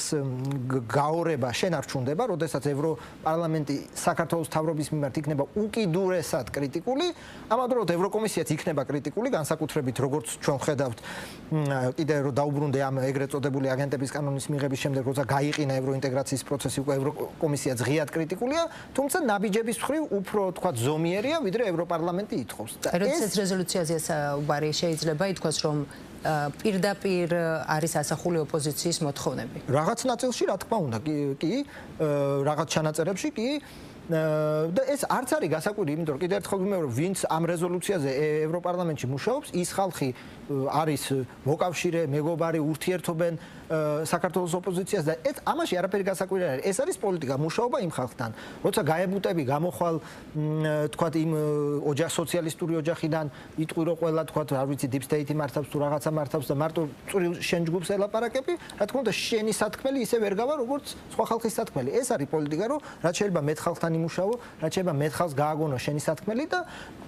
გაორება შენ არ ჩუნდება, როდესაც ევროპარლამენტი საქართველოს მთავრობის მიმართ იქნება უკიდურესად კრიტიკული, ამავდროულად ევროკომისიაც იქნება კრიტიკული, განსაკუთრებით როგორც ჩვენ ხედავთ, კიდე რომ დაუბრუნდე ამ ეგრეთ წოდებული აგენტების კანონის მიღების შემდეგ, როცა გაიყინა ევროინტეგრაციის პროცესი, უკვე ევროკომისია ღიად კრიტიკულია, თუმცა ნაბიჯების მხრივ უფრო თქვა ზომიერია, ვიდრე ევროპარლამენტი ითხოვს. როდესაც რეზოლუციაზე საუბარი შეიძლება ითქვას, რომ პირდაპირ არის ასახული ოპოზიციის მოთხოვნები. რაღაც ნაწილში რა თქმა უნდა, კი, რაღაც ჩანაწერებში კი და ეს არც არის გასაკვირი, იმიტომ რომ კიდევ ერთხელ ვიმეორებ, ვინც ამ რეზოლუციაზე ევროპარლამენტში მუშაობს, ის ხალხი არის მოკავშირე, მეგობარი, ურთიერთობენ საქართველოს ოპოზიციას და ეს ამაში არაფერი გასაკვირი არ არის. ეს არის პოლიტიკა, მუშაობა იმ ხალხთან. როცა გაებუტები გამოხვალ თქვათ იმ სოციალისტური ოჯახიდან იტყვი რომ ყველა თქვათ არ ვიცი deep state-ი მართავს თუ რაღაცა მართავს და მარტო წვრილ შენ ჯგუფს ელაპარაკები, რა თქმა უნდა შენი სათქმელი ისე ვერ გავა როგორც სხვა ხალხის სათქმელი. ეს არის პოლიტიკა, რომ რაც შეიძლება მეტ ხალხთან იმუშაო, რაც შეიძლება მეტ ხალხს გააგონო შენი სათქმელი და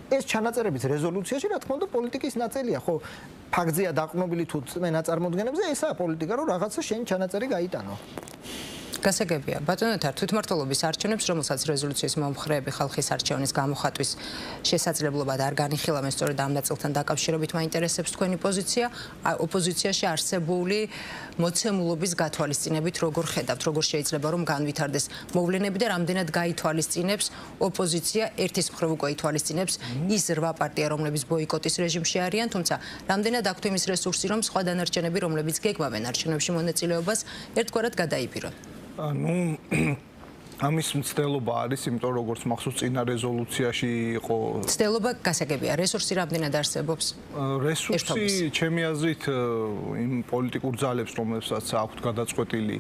ეს ჩანაწერებიც რეზოლუციაში რა თქმა უნდა პოლიტიკის ნაწილია, ხო? ფაქტზეა დაყრდნობილი თუ წმენა წარმოდგენებზე, ესაა პოლიტიკა, რომ რაღაცა შენ ჩანაწერი გაიტანო. გასაგებია. ბატონო თარ თვითმმართველობის არჩევნებს, რომელსაც რეზოლუციის მომხრეები ხალხის არჩევნის გამოხატვის შესაძლებლობა და არ განიხილავენ სწორედ ამ ნაწილთან დაკავშირებით მაინტერესებს თქვენი პოზიცია, ოპოზიციაში არსებული მოცემულობის გათვალისწინებით როგორ ხედავთ, როგორ შეიძლება რომ განვითარდეს მოვლენები და რამდენად გაითვალისწინებს ოპოზიცია ერთის მხრივ უკვე ითვალისწინებს ის 8 პარტია, რომლებიც ბოიკოტის რეჟიმში არიან, თუმცა რამდენად აქვთ იმის რესურსი, რომ სხვა დანარჩენები, რომლებიც გეგმავენ არჩევნებში მონაწილეობას, ერთგვარად გადაიბირონ. Ну, ამის მცდელობა არის, იმიტომ როგორც მახსოვს წინა რეზოლუციაში იყო მცდელობა გასაგებია, რესურსი რამდენად არსებობს? რესურსი, ჩემი აზრით, იმ პოლიტიკურ ძალებს, რომლებსაც აქვთ გადაწყვეტილი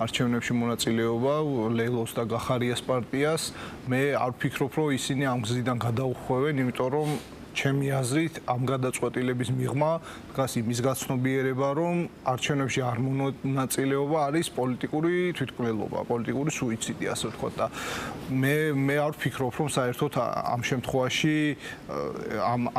არჩევნებში მონაწილეობა, ლეილოს და გახარიას პარტიას, მე არ ვფიქრობ, რომ ისინი ამ გზიდან გადაუხვევენ, იმიტომ რომ ჩემი აზრით ამ გადაწყვეტილების მიღმა დგას იმის გაცნობიერება, რომ არჩევნებში არ მონაწილეობა არის პოლიტიკური თვითმკვლელობა, პოლიტიკური სუიციდი, ასე ვთქვათ და მე არ ვფიქრობ, რომ საერთოდ ამ შემთხვევაში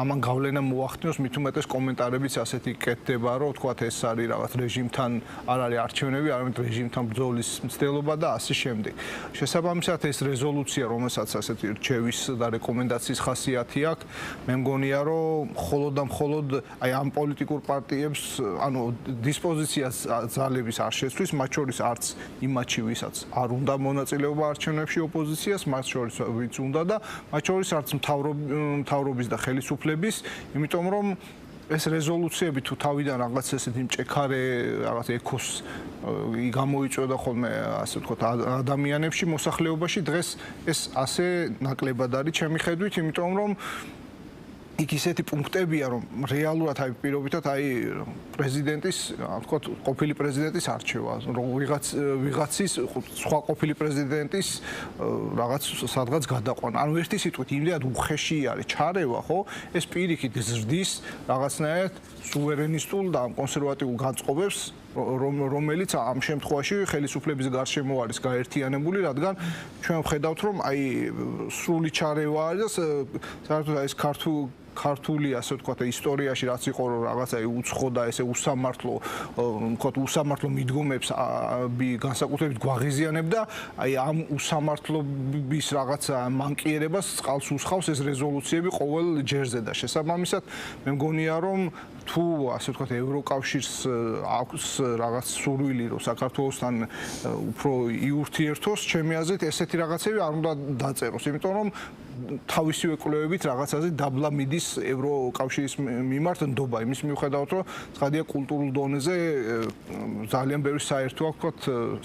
ამან გავლენა მოახდინოს, მით უმეტეს კომენტარებიც ასეთი კეთდება, რომ ვთქვათ ეს არის რაღაც რეჟიმთან არ არის არჩევნები, არამედ რეჟიმთან ბრძოლის მცდელობა და ასე შემდეგ. შესაბამისად ეს რეზოლუცია, რომელსაც ასეთი რჩევის და რეკომენდაციის ხასიათი აქვს, მე მგონია რომ მხოლოდ და მხოლოდ აი ამ პოლიტიკურ პარტიებს ანუ დისპოზიციას ძალების არ შეცვლის, მათ შორის არც იმათში ვისაც არ უნდა მონაწილეობა არჩევნებში ოპოზიციას, მათ შორის ვინც უნდა და მათ შორის არც მთავრობის და ხელისუფლების, იმიტომ რომ ეს რეზოლუციები თუ თავიდან რაღაც ესეთი მჭექარე რაღაც ეკოს გამოიწვევდა ხოლმე ასე ვთქვათ ადამიანებში მოსახლეობაში დღეს ეს ასე ნაკლებად არის ჩემი ხედვით, იმიტომ რომ იქ ისეთი პუნქტებია, რომ რეალურად აი პირობითად აი პრეზიდენტის, ვთქვათ, ყოფილი პრეზიდენტის არჩევა, რომ ვიღაცის სხვა ყოფილი პრეზიდენტის რაღაც სადღაც გადაყვანა. ანუ ერთი სიტყვით, იმდენად უხეში არის ჩარევა, ხო? ეს პირიქით ზრდის რაღაცნაირად სუვერენისტულ და კონსერვატიულ განწყობებს, რომელიც ამ შემთხვევაში ხელისუფლების გარშემო არის გაერთიანებული, რადგან ჩვენ ვხედავთ, რომ აი სრული ჩარევა არის და საერთოდ ეს ქართული ასე ვთქვათ ისტორიაში რაც იყო რომ რაღაცა უცხო და ესე უსამართლო ვთქვათ უსამართლო მიდგომებს განსაკუთრებით გვაღიზიანებდა აი ამ უსამართლობის რაღაცა მანკიერებას წყალს უსხავს ეს რეზოლუციები ყოველ ჯერზე და შესაბამისად მე მგონია რომ თუ ასე ვთქვათ ევროკავშირს აქვს რაღაც სურვილი რომ საქართველოსთან უფრო იურთიერთოს ჩემი აზრით ესეთი რაღაცები არ უნდა დაწეროს იმიტომ რომ თავისივე კვლევებით რაღაცაზე დაბლა მიდის ევროკავშირის მიმართ ნდობა იმის მიუხედავად რომ ცხადია კულტურულ დონეზე ძალიან ბევრი საერთო აქვს ვთქვათ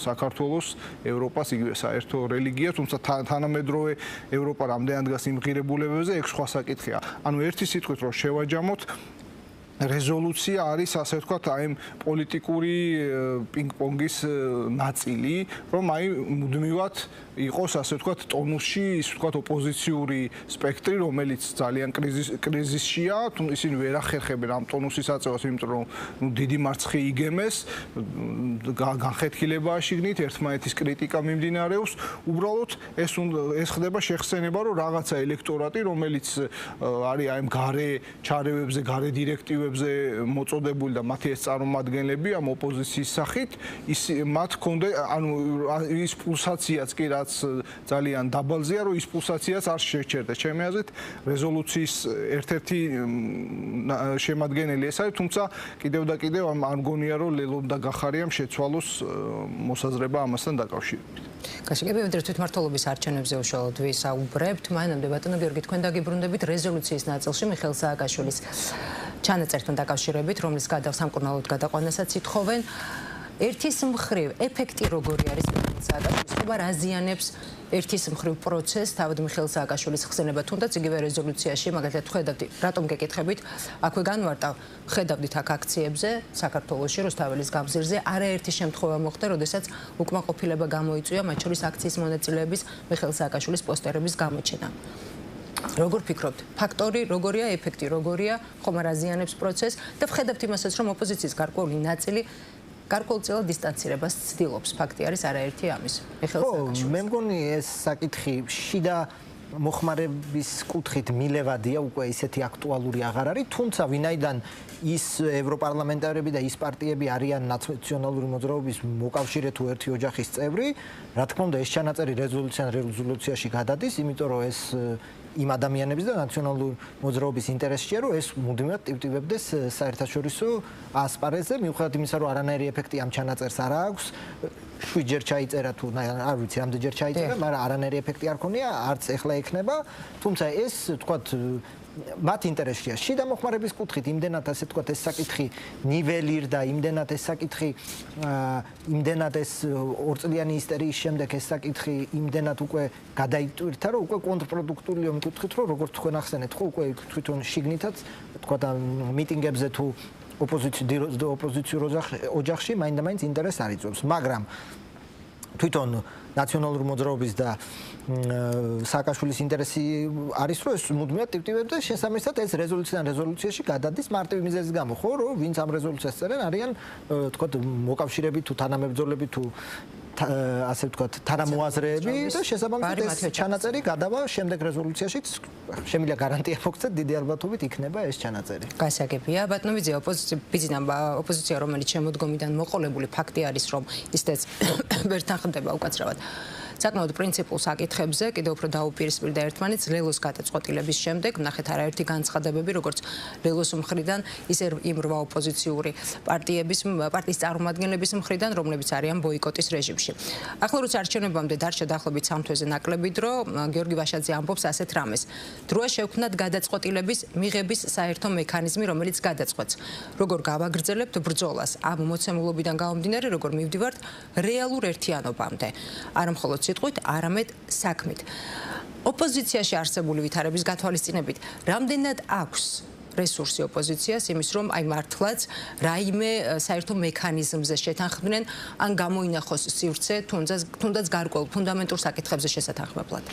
საქართველოს ევროპას იგივე საერთო რელიგია თუმცა თანამედროვე ევროპა რამდენად დგას იმ ღირებულებებზე ეგ სხვა საკითხია ანუ ერთი სიტყვით რომ შევაჯამოთ რეზოლუცია არის ასე ვთქვათ აი პოლიტიკური პინგ-პონგის ნაწილი, რომ აი მუდმივად იყოს ასე ვთქვათ ტონუსში ის ვთქვათ ოპოზიციური სპექტრი, რომელიც ძალიან კრიზისშია, თუ ისინი ვერ ახერხებენ ამ ტონუსის აწევას, იმიტომ რომ დიდი მარცხი იგემეს, განხეთქილება შიგნით, ერთმანეთის კრიტიკა მიმდინარეობს, უბრალოდ ეს ხდება შეხსენება, რომ რაღაცა ელექტორატი, რომელიც არის აი გარე ჩარევებზე, გარე დირექტივებზე მოწოდებული და მათი ეს წარმომადგენლები ამ ოპოზიციის სახით, მათ ჰქონდა ანუ ის პულსაციაც კი რაც ძალიან დაბალზეა, რომ ის პულსაციაც არ შეჩერდეს. ჩემი აზრით, რეზოლუციის ერთ-ერთი შემადგენელი ეს არის, თუმცა კიდევ და კიდევ არ მგონია, რომ ლელომ და გახარიამ შეცვალოს მოსაზრება ამასთან დაკავშირებით. გასაგებია, თვითმმართველობის არჩევნებზე უშუალოდ ვისაუბრებთ. მანამდე ბატონო გიორგი, თქვენ დაგიბრუნდებით რეზოლუციის ნაწილში მიხეილ სააკაშვილის ჩანაწერთან დაკავშირებით, რომლის სამკურნალოდ გადაყვანასაც ითხოვენ. ერთის მხრივ ეფექტი როგორი არის მიხეილ სააკაშვილის? ხება რა ზიანებს ერთის მხრივ პროცესს, თავად მიხეილ სააკაშვილის ხსენება, თუნდაც იგივე რეზოლუციაში, მაგალითად ხედავთ, რატომ გეკითხებით, აქვე განვარტავ, ხედავდით აქ აქციებზე საქართველოში, რუსთაველის გამზირზე, არაერთი შემთხვევა მოხდა, როდესაც უკმაყოფილება გამოიწვია, მათ შორის აქციის მონაწილეების მიხეილ სააკაშვილის პოსტერების გამოჩენა. როგორ ფიქრობთ, ფაქტორი როგორია, ეფექტი როგორია, ხომ არ აზიანებს პროცესს და ვხედავთ იმასაც, რომ ოპოზიციის გარკვეული ნაწილი გარკვეულწილად დისტანცირებას ცდილობს. ფაქტი არის არაერთი ამის. მიხეილ სააკაშვილის. მე მგონი ეს საკითხი შიდა მოხმარების კუთხით მილევადია, უკვე ისეთი აქტუალური აღარ არის, თუმცა ვინაიდან ის ევროპარლამენტარები და ის პარტიები არიან ნაციონალური მოძრაობის მოკავშირე თუ ერთი ოჯახის წევრი, რა თქმა უნდა ეს ჩანაწერი რეზოლუციაში გადადის, იმიტომ რომ ეს იმ ადამიანების და ნაციონალური მოძრაობის ინტერესშია, რომ ეს მუდმივად ტივტივებდეს საერთაშორისო ასპარეზზე, მიუხედავად იმისა, რომ არანაირი ეფექტი ამ ჩანაწერს არ აქვს, 7 ჯერ ჩაიწერა თუ არ ვიცი, რამდენჯერ ჩაიწერა, მაგრამ არანაირი ეფექტი არ ქონია, არც ეხლა ექნება, თუმცა ეს თქვათ მათ ინტერესშია. შიდა მოხმარების კუთხით იმდენად ასე თქვათ ეს საკითხი ნიველირდა, იმდენად ეს საკითხი იმდენად ეს ორწლიანი ისტერიის შემდეგ ეს საკითხი იმდენად უკვე გადაიტვირთა, რომ უკვე კონტრპროდუქტულია მიკითხით, რომ როგორც თქვენ ახსენეთ, ხო უკვე თვითონ შიგნითაც თქვათ მიტინგებზე თუ ოპოზიციურ ოჯახში მაინდა-მაინც ინტერესს არ იწვევს, მაგრამ თვითონ ნაციონალური მოძრაობის და სააკაშვილის ინტერესი არის, რომ ეს მუდმივად ტივტივებდეს, შესაბამისად ეს რეზოლუციიდან რეზოლუციაში გადადის მარტივი მიზეზის გამო, ხო, რომ ვინც ამ რეზოლუციას წერენ, არიან თქვათ მოკავშირეები თუ თანამებრძოლები თუ ასე ვთქვათ, თანამოაზრეები და შესაბამისად ეს ჩანაწერი გადავა შემდეგ რეზოლუციაშიც შემიძლია გარანტია მოგცეთ, დიდი ალბათობით იქნება ეს ჩანაწერი. გასაგებია, ბატონო ვიძია, ოპოზიცია, რომელიც შემოდგომიდან მოყოლებული ფაქტი არის, რომ ისეც ვერ თანხმდება უკაცრავად საკმაოდ პრინციპულ საკითხებზე, კიდევ უფრო დაუპირისპირდა ერთმანეთს ლელოს გადაწყვეტილების შემდეგ, ნახეთ არაერთი განცხადებები, როგორც ლელოს მხრიდან, ისე იმ 8 ოპოზიციური პარტიის წარმომადგენლების მხრიდან, რომლებიც არიან ბოიკოტის რეჟიმში. ახლა როცა არჩევნებამდე დარჩა დაახლოებით 3 თვეზე ნაკლები დრო, გიორგი ვაშაძე ამბობს ასეთ რამეს. დროა შევქმნათ გადაწყვეტილების მიღების საერთო მექანიზმი, რომელიც გადაწყვეტს, როგორ გავაგრძელებთ ბრძოლას ამ მოცემულობიდან გამომდინარე, როგორ მივდივართ რეალურ ერთიანობამდე. არა მხოლოდ სიტყვით, არამედ საქმით. ოპოზიციაში არსებული ვითარების გათვალისწინებით, რამდენად აქვს რესურსი ოპოზიციას იმის, რომ აი მართლაც რაიმე საერთო მექანიზმზე შეთანხმდნენ, ან გამოინახოს სივრცე, თუნდაც გარკვეულ ფუნდამენტურ საკითხებზე შესათანხმებლად.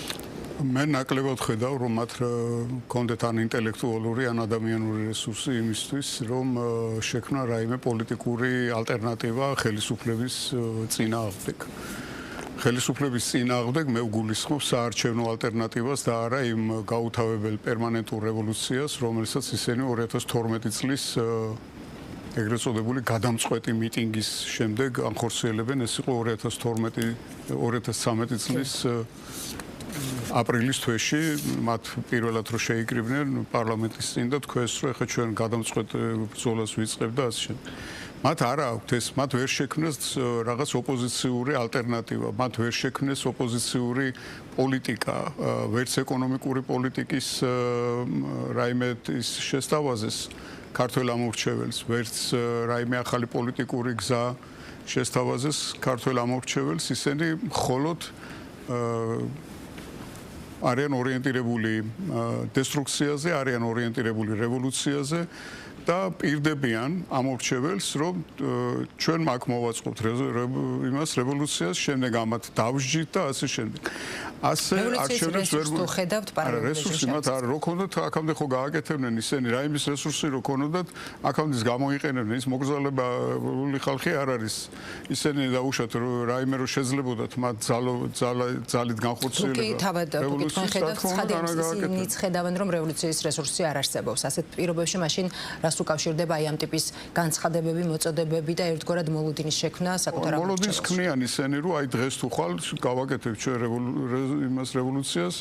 მე ნაკლებად ხედავ, რომ მათ კონდეთ ან ინტელექტუალური, ან ადამიანური რესურსი იმისთვის, რომ შექმნა რაიმე პოლიტიკური ალტერნატივა ხელისუფლების წინააღმდეგ. ხელისუფლების წინააღმდეგ მე ვგულისხმობ საარჩევნო ალტერნატივას და არა იმ გაუთავებელ პერმანენტულ რევოლუციას, რომელსაც ისინი 2012 წლის ეგრეთ წოდებული გადამწყვეტი მიტინგის შემდეგ ანხორციელებენ. ეს იყო 2013 წლის აპრილის თვეში, მათ პირველად რო შეიკრიბნენ პარლამენტის წინ და თქვენს, რომ ეხლა ჩვენ გადამწყვეტ ბრძოლას ვიწყებ და ასე შემდეგ. მათ არ აქვთ ეს, მათ ვერ შექმნეს რაღაც ოპოზიციური ალტერნატივა, მათ ვერ შექმნეს ოპოზიციური პოლიტიკა, ვერც ეკონომიკური პოლიტიკის რაიმე ის შესთავაზეს ქართველ ამორჩეველს, ვერც რაიმე ახალი პოლიტიკური გზა შესთავაზეს ქართველ ამორჩეველს, ისინი მხოლოდ არიან ორიენტირებული დესტრუქციაზე, არიან ორიენტირებული რევოლუციაზე და პირდებიან ამ მორჩეველს, რომ ჩვენ მაგ მოვაწყობთ იმას რევოლუციას, შემდეგ ამათ დავსჯით და ასე შემდეგ. ასე არჩევნებს ვერ ხედავთ პარალელურად. რესურსი მათ არ რო ქონდათ, აქამდე ხო გააკეთებდნენ ისინი, რა იმის რესურსი რო ქონოდათ, აქამდე გამოიყენებდნენ, ის მოგზაურობული ხალხი არ არის. ისინი დაუშვათ რაიმე რო შეძლებოდათ მათ ძალით განხორციელება. კი, თავად თქვენ ხედავთ, ცხადია, ხედავენ რომ რევოლუციის რესურსი არ არსებობს. ასეთ პირობებში მაშინ რას უკავშირდება აი ამ ტიპის განცხადებები, მოწოდებები და ერთგვარად მოლოდინის შექმნა საკუთარ ამბავში. მოლოდინის ქმნიან ისინი, რომ აი დღეს თუ ხვალ გავაკეთებ ჩვენ იმას რევოლუციას,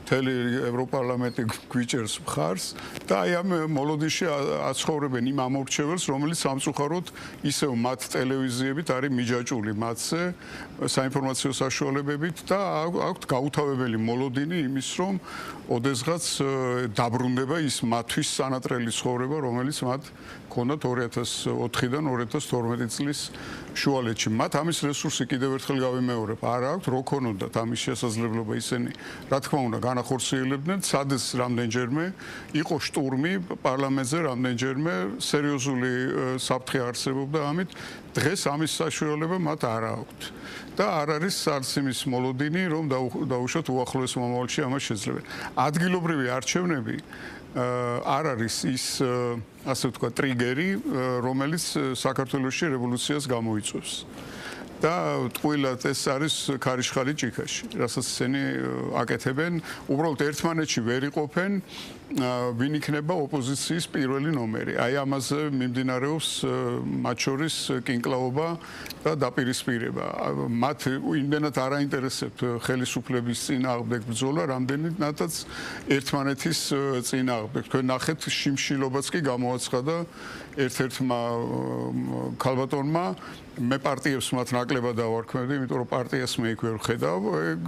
მთელი ევროპარლამენტი გვიჭერს მხარს და აი ამ მოლოდინში აცხოვრებენ იმ ამორჩეველს, რომელიც სამწუხაროდ ისევ მათ ტელევიზიებით არის მიჯაჭული მათზე საინფორმაციო საშუალებებით და აქვთ გაუთავებელი მოლოდინი იმის, რომ ოდესღაც დაბრუნდება ის მათთვის სანატრელი ცხოვრება, რომელიც მათ ქონდათ 2004-დან 2012 წლის შუალედში. მათ ამის რესურსი კიდევ ერთხელ გავიმეორებ, არ აქვთ რო ქონოდათ ამის შესაძლებლობა ისინი, რა თქმა უნდა, განახორციელებდნენ, სადეს რამდენჯერმე იყო შტურმი პარლამენტზე, რამდენჯერმე სერიოზული საფრთხე არსებობდა ამით, დღეს ამის საშუალება მათ არ აქვთ. და არ არის არც იმის მოლოდინი, რომ დაუშვათ უახლოეს მომავალში ამას შეძლებენ. ადგილობრივი არჩევნები არ არის ის ასე ვთქვათ ტრიგერი, რომელიც საქართველოში რევოლუციას გამოიწვევს. და ტყუილად ეს არის ქარიშხალი ჭიქაში, რასაც ისინი აკეთებენ, უბრალოდ ერთმანეთში ვერ იყოფენ, ვინ იქნება ოპოზიციის პირველი ნომერი. აი ამაზე მიმდინარეობს მათ შორის კინკლაობა და დაპირისპირება. მათ იმდენად არ აინტერესებთ ხელისუფლების წინააღმდეგ ბრძოლა, რამდენადაც ერთმანეთის წინააღმდეგ. თქვენ ნახეთ, შიმშილობაც კი გამოაცხადა ერთ-ერთმა ქალბატონმა, მე პარტიებს მათ ნაკლებად დავარქმევდი, იმიტომ რომ პარტიას მე იქ ვერ ვხედავ.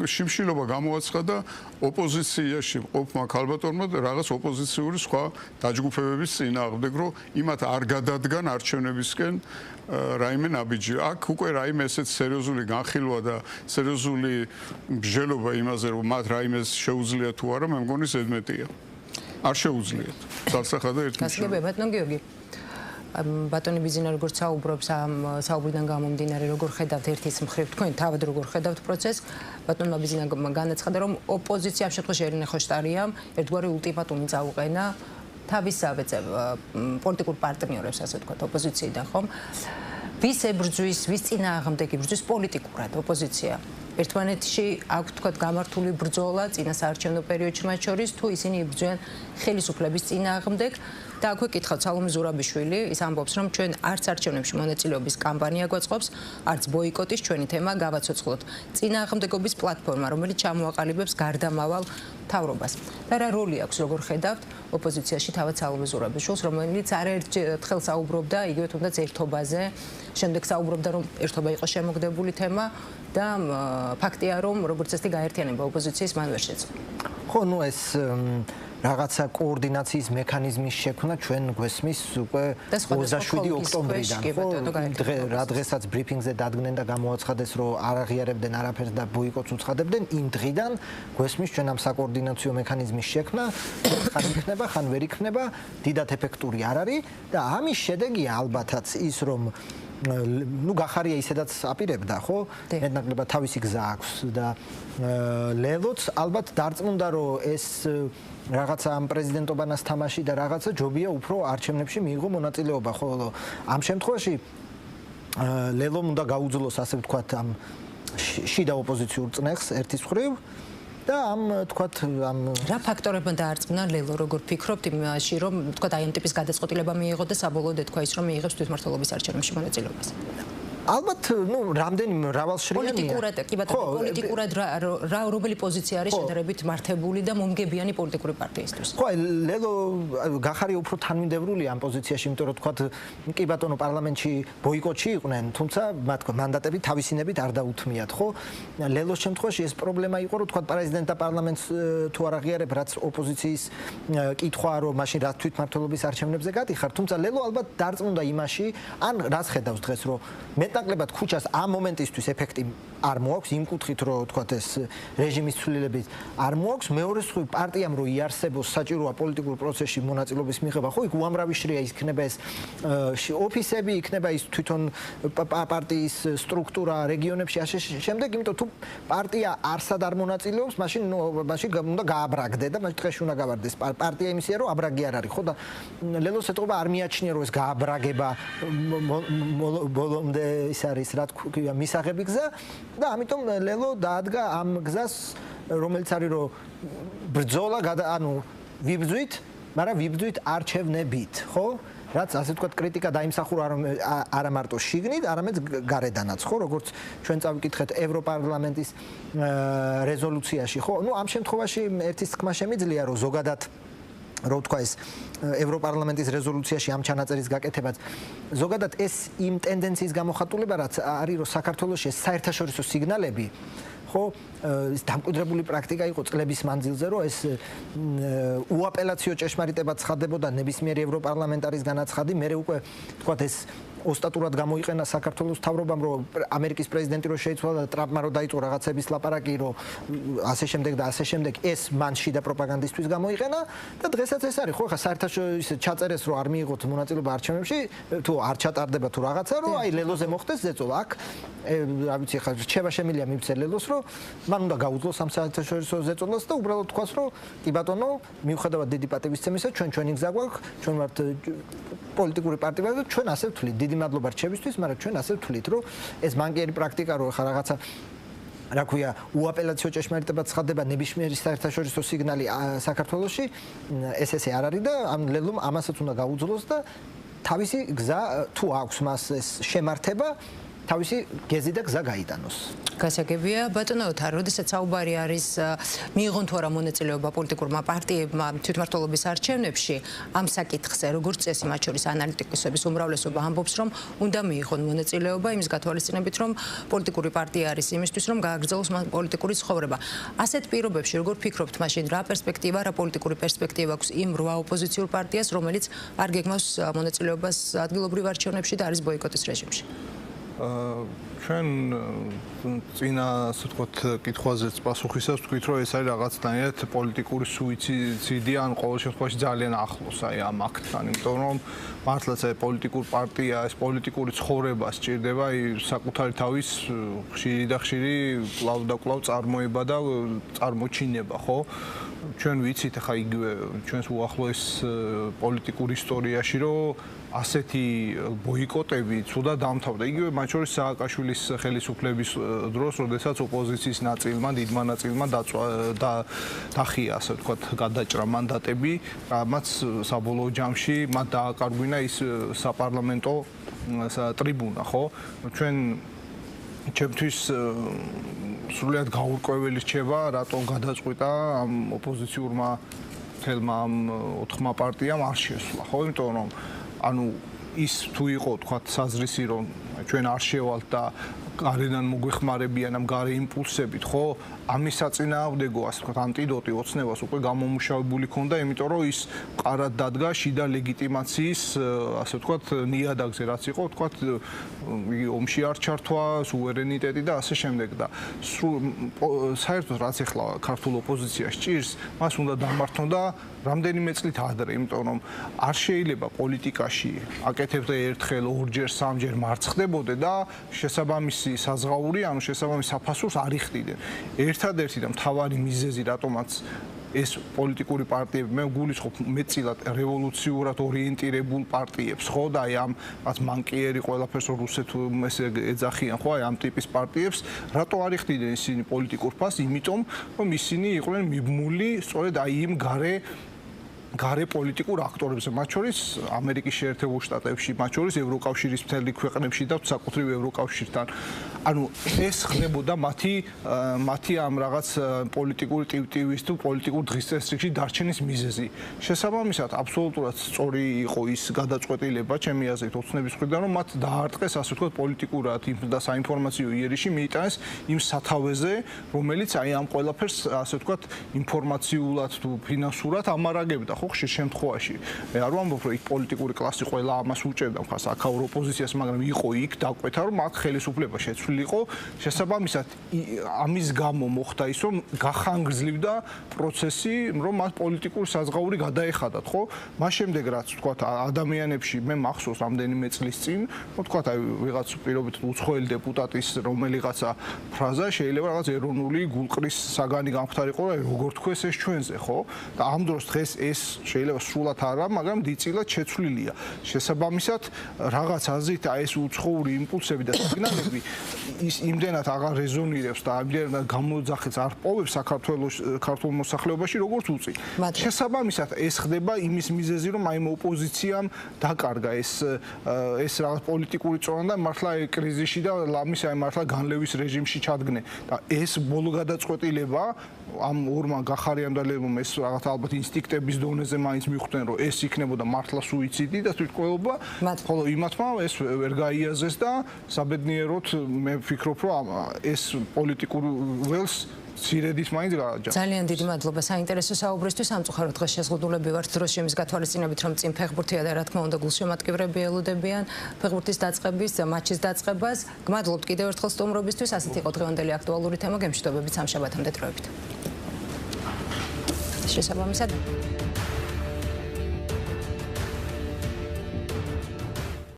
შიმშილობა გამოაცხადა ოპოზიციაში ყოფმა ქალბატონმა რაღაც ოპოზიციური სხვა დაჯგუფებების წინააღმდეგ, რომ იმათ არ გადადგან არჩევნებისკენ რაიმე ნაბიჯი. აქ უკვე რაიმე ესეთ სერიოზული განხილვა და სერიოზული მსჯელობა იმაზე, რომ მათ რაიმე შეუძლიათ თუ არა, მე მგონი ზედმეტია. არ შეუძლიათ. სალსახა და ერთმანეთს. გასაგებია, ბატონ გიორგი. ბატონი ბიზინა როგორ საუბრობს ამ საუბრიდან გამომდინარე, როგორ ხედავთ ერთის მხრივ თქვენ თავად როგორ ხედავთ პროცესს? ბატონმა ბიზინა განაცხადა, რომ ოპოზიცია ამ შემთხვევაში ერინე ხოშტარიამ ერთგვარი ულტიმატუმი წაუყენა თავისავე პოლიტიკურ პარტნიორებს, ასე ვთქვათ, ოპოზიციიდან, ხომ? ვის ებრძვის, ვის წინააღმდეგ იბრძვის პოლიტიკურად ოპოზიცია? ერთმანეთში აქვს თქვათ გამართული ბრძოლა წინა საარჩევნო პერიოდში მათ შორის, თუ ისინი იბრძვიან ხელისუფლების წინააღმდეგ? და აქვე კითხავთ სალომე ზურაბიშვილი, ის ამბობს, რომ ჩვენ არც არჩევნებში მონაწილეობის კამპანია გვაწყობს, არც ბოიკოტის ჩვენი თემა გავაცოცხლოთ. წინააღმდეგობის პლატფორმა, რომელიც ჩამოაყალიბებს გარდამავალ მთავრობას. და რა როლი აქვს, როგორ ხედავთ ოპოზიციაში თავად სალომე ზურაბიშვილს, რომელიც არაერთხელ საუბრობდა იგივე თუნდაც ერთობაზე, შემდეგ საუბრობდა, რომ ერთობა იყო შემოგდებული თემა და ფაქტია, რომ როგორც წესი გაერთიანება ოპოზიციის მან ვერ შეძლო. ხო, ნუ ეს რაღაცა კოორდინაციის მექანიზმის შექმნა ჩვენ გვესმის უკვე 27 ოქტომბრიდან, ხო? რა დღესაც ბრიფინგზე დადგნენ და გამოაცხადეს, რომ არ აღიარებდნენ არაფერს და ბოიკოტს უცხადებდნენ, იმ დღიდან გვესმის ჩვენ ამ საკოორდინაციო მექანიზმის შექმნა, ხან იქნება, ხან ვერ იქნება, დიდად ეფექტური არ არის და ამის შედეგია ალბათაც ის, რომ ну გახარია ისედაც აპირებდა, ხო? მეტნაკლებად თავისი გზა აქვს და ლელოც ალბათ დარწმუნდა, რომ ეს რაღაცა ამ პრეზიდენტობანას თამაში და რაღაცა ჯობია უფრო არჩევნებში მიიღო მონაწილეობა, ხოლო ამ შემთხვევაში ლელომ უნდა გაუძლოს, ასე ვთქვათ, ამ შიდა ოპოზიციურ წნეხს ერთის მხრივ და ამ თქვათ ამ რა ფაქტორებმა დაარწმუნა ლელო, როგორ ფიქრობთ იმაში, რომ თქვათ აი ამ ტიპის გადაწყვეტილება მიიღო და საბოლოოდ ეთქვა ის, რომ მიიღებს თვითმმართველობის არჩევნებში მონაწილეობას? ალბათ, ну, რამდენი მრავალშრიანია. პოლიტიკურად, კი ბატონო, პოლიტიკურად რა რომელი პოზიცია არის შედარებით მართებული და მომგებიანი პოლიტიკური პარტიისთვის? ხო, ლელო გახარია უფრო თანმიმდევრულია ამ პოზიციაში, იმიტომ რომ თქვათ, კი ბატონო, პარლამენტში ბოიკოტში იყვნენ, თუმცა მათ მანდატები თავისინებით არ დაუთმიათ, ხო? ლელოს შემთხვევაში ეს პრობლემა იყო, რომ თქვათ, პრეზიდენტ და პარლამენტს თუ არ აღიარებ, რაც ოპოზიციის კითხვაა, რომ მაშინ რა თვითმმართველობის არჩევნებზე გადიხარ, თუმცა ლელო ალბათ დარწმუნდა იმაში, ან რაც ხედავს დღეს, რომ მეტნაკლებად ქუჩას ამ მომენტისთვის ეფექტი არ მოაქვს იმ კუთხით რომ თქვათ ეს რეჟიმის ცვლილებით არ მოაქვს მეორე სხვი პარტიამ რომ იარსებოს საჭიროა პოლიტიკურ პროცესში მონაწილეობის მიღება ხო იქ უამრავი შრია იქნება ეს ოფისები იქნება ის თვითონ პარტიის სტრუქტურა რეგიონებში ასე შემდეგ იმიტომ თუ პარტია არსად არ მონაწილეობს მაშინ უნდა გააბრაგდე და მაშინ დღეში უნდა გავარდეს პარტია იმისია რომ აბრაგი არ არის ხო და ლელოს ეთყობა არ მიაჩნია რომ ეს გააბრაგება ბოლომდე ის არის რა თქვია მისაღები გზა და ამიტომ ლელო დაადგა ამ გზას რომელიც არის რომ ბრძოლა ანუ ვიბრძვით მაგრამ ვიბრძვით არჩევნებით ხო რაც ასე ვთქვათ კრიტიკა დაიმსახურა არა მარტო შიგნით არამედ გარედანაც ხო როგორც ჩვენ წავიკითხეთ ევროპარლამენტის რეზოლუციაში ხო ნუ ამ შემთხვევაში ერთის თქმა შემიძლია რომ ზოგადად რო თქვა ეს ევროპარლამენტის რეზოლუციაში ამ ჩანაწერის გაკეთებაც ზოგადად ეს იმ ტენდენციის გამოხატულება რაც არის რომ საქართველოში საერთაშორისო სიგნალები ხო ის დამკვიდრებული პრაქტიკა იყო წლების მანძილზე რომ ეს უაპელაციო ჭეშმარიტება ცხადდებოდა ნებისმიერი ევროპარლამენტარის განაცხადი მე უკვე თქვა ეს ოსტატურად გამოიყენა საქართველოს თავრობამ რომ ამერიკის პრეზიდენტი რო შეიცვალა და ტრამპმა რო დაიწყო რაღაცების ლაპარაკი რომ ასე შემდეგ და ასე შემდეგ ეს მანში და პროპაგანდისტვის გამოიყენა და დღესაც ეს არის ხო ხა საერთაშორისო ჩაწერეს რომ არ მიიღოთ მონაწილეობა არჩევნებში თუ არ ჩატარდება თუ რაღაცა რომ აი ლელოზე მოხდეს ზეწოლა აქ რა ვიცი ხა რჩევა შემილია მივცე ლელოს რომ მან უნდა გაუძლოს ამ საერთაშორისო ზეწოლას და უბრალოდ თქვას რომ კი ბატონო მიუხედავად დიდი პატივისცემისა ჩვენი გზა გვაქვს ჩვენ ვართ პოლიტიკური პარტია და ჩვენ ასე ვთვლით დიდი მადლობა რჩევისთვის, მაგრამ ჩვენ ასე ვთვლით, რომ ეს მანკიერი პრაქტიკა რო ხა რაღაცა რა ქვია, უაპელაციო ჭეშმარიტება ცხადდება ნებისმიერი საერთაშორისო სიგნალი საქართველოში, ესე არ არის და ამ ლელომ ამასაც უნდა გაუძლოს და თავისი გზა თუ აქვს მას ეს შემართება თავისი გეზი და გზა გაიტანოს. გასაგებია ბატონო ოთარ, როდესაც საუბარი არის მიიღონ თუ არა მონაწილეობა პოლიტიკურმა პარტიებმა თვითმმართველობის არჩევნებში, ამ საკითხზე როგორც წესი მათ შორის ანალიტიკოსების უმრავლესობა ამბობს, რომ უნდა მიიღონ მონაწილეობა იმის გათვალისწინებით, რომ პოლიტიკური პარტია არის იმისთვის, რომ გააგრძელოს პოლიტიკური ცხოვრება. ასეთ პირობებში როგორ ფიქრობთ მაშინ რა პერსპექტივა, რა პოლიტიკური პერსპექტივა აქვს იმ 8 ოპოზიციურ პარტიას, რომელიც არ გეგმავს მონაწილეობას ადგილობრივ არჩევნებში და არის ბოიკოტის რეჟიმში? ჩვენ წინა ასე ვთქვათ კითხვაზეც პასუხისას ვთქვით რომ ეს არის რაღაცნაირად პოლიტიკური სუიციდი ან ყოველ შემთხვევაში ძალიან ახლოს აი ამ აქტთან იმიტომ რომ მართლაც აი პოლიტიკურ პარტია ეს პოლიტიკური ცხოვრება სჭირდება აი საკუთარი თავის ხშირი და ხშირი კვლავ და კვლავ წარმოება და წარმოჩინება ხო ჩვენ ვიცით ახლა იგივე ჩვენს უახლოეს პოლიტიკურ ისტორიაში რომ ასეთი ბოიკოტები ცუდად დამთავრდა. იგივე მათ შორის სააკაშვილის ხელისუფლების დროს, როდესაც ოპოზიციის ნაწილმა, დიდმა ნაწილმა დახია, ასე ვთქვათ, გადაჭრა მანდატები, რამაც საბოლოო ჯამში მათ დააკარგვინა ის საპარლამენტო ტრიბუნა, ხო? ჩვენ ჩემთვის სრულიად გაურკვეველი რჩება, რატომ გადაწყვიტა ამ ოპოზიციურმა თელმა ამ 4 პარტიამ არ შესვლა, ხო? იმიტომ რომ ანუ ის თუ იყო თქვა საზრისი რომ ჩვენ არ შევალთ და გარედან მოგვეხმარებიან ამ გარე იმპულსებით ხო ამის საწინააღმდეგო ასე ვთქვათ ანტიდოტი ოცნებას უკვე გამომუშავებული ქონდა იმიტომ რომ ის ყარად დადგა შიდა ლეგიტიმაციის ასე ვთქვათ ნიადაგზე რაც იყო ვთქვათ ომში არ ჩართვა სუვერენიტეტი და ასე შემდეგ და საერთოდ რაც ახლა ქართულ ოპოზიციას ჭირს მას უნდა დამართონ და რამდენიმე წლით ადრე იმიტომ რომ არ შეიძლება პოლიტიკაში აკეთებდე ერთხელ ორჯერ სამჯერ მარცხდებოდე და შესაბამისი საზღაური ანუ შესაბამის საფასურს არ იხდიდნენ ერთადერთი და მთავარი მიზეზი რატომაც ეს პოლიტიკური პარტიები მე გულისხმობ მეტწილად რევოლუციურად ორიენტირებულ პარტიებს ხო და აი ამ რაც მანკიერი ყველაფერს რუსეთს ესე ეძახიან ხო აი ამ ტიპის პარტიებს რატო არ იხდიდნენ ისინი პოლიტიკურ ფასს იმიტომ რომ ისინი იყვნენ მიბმული სწორედ აი იმ გარე პოლიტიკურ აქტორებზე, მათ შორის ამერიკის შეერთებულ შტატებში, მათ შორის ევროკავშირის მთელი ქვეყნებში და საკუთრივ ევროკავშირთან. ანუ ეს ხდებოდა მათი ამ რაღაც პოლიტიკური ტივტივის თუ პოლიტიკურ დღის წესრიგში დარჩენის მიზეზი. შესაბამისად, აბსოლუტურად სწორი იყო ის გადაწყვეტილება, ჩემი აზრით, ოცნების მხრიდან, რომ მათ დაარტყეს, ასე ვთქვათ, პოლიტიკურად და საინფორმაციო იერიში მიიტანეს იმ სათავეზე, რომელიც აი ამ ყველაფერს, ასე ვთქვათ, ინფორმაციულად თუ ფინანსურად ამარაგებდა, ხო? ხო ხშირ შემთხვევაში მე არ ვამბობ რომ იქ პოლიტიკური კლასი ყველა ამას უჭერდა მხარს აქაურ ოპოზიციას მაგრამ იყო იქ დაკვეთა რომ აქ ხელისუფლება შეცვლილიყო შესაბამისად ამის გამო მოხდა ის რომ გახანგრძლივდა პროცესი რომ მას პოლიტიკური საზღაური გადაეხადათ ხო მას შემდეგ რაც თქვა ადამიანებში მე მახსოვს რამდენიმე წლის წინ თქვა აი ვიღაც პირობით უცხოელი დეპუტატის რომელიღაცა ფრაზა შეიძლება რაღაც ეროვნული გულყრის საგანი გამختارიყო როგორ თქვეს ეს ჩვენზე ხო და ამ დროს დღეს ეს შეიძლება სრულად არა მაგრამ დიწილად შეცვლილია შესაბამისად რაღაც აზრით აი ეს უცხოური იმპულსები და სიგნალები ის იმდენად აღარ რეზონირებს და იმდენად გამოძახილს არ პოვებს საქართველოს ქართულ მოსახლეობაში როგორც უწი შესაბამისად ეს ხდება იმის მიზეზი რომ აი ოპოზიციამ დაკარგა ეს რაღაც პოლიტიკური წონა და მართლა კრიზისში და ლამის აი მართლა განლევის რეჟიმში ჩადგნენ და ეს ბოლო გადაწყვეტილება ამ ორმა გახარიამდალებმა ეს რაღაც ალბათ ინსტინქტების დონეზე მაინც მიხვდნენ რომ ეს იქნებოდა მართლა სუიციდი და თვითმკვლელობა ხოლო იმათმა ეს ვერ გაიაზეს და საბედნიეროდ მე ვფიქრობ რომ ეს პოლიტიკურ ველს სირედით მაინც გააჯა. ძალიან დიდი მადლობა საინტერესო საუბრისთვის. სამწუხაროდ დღეს შეზღუდულები ვართ დროშემის გათვალისწინებით რომ წინ ფეხბურთია და რა თქმა უნდა გულშემატკივრები ელოდებიან ფეხბურთის დაწყების, მატჩის დაწყებას. გმადლობთ კიდევ ერთხელ სტუმრობისთვის. ასეთ იყო დღევანდელი აქტუალური თემა. გემშვიდობებით სამშაბათამდე დროებით. შესაბამისად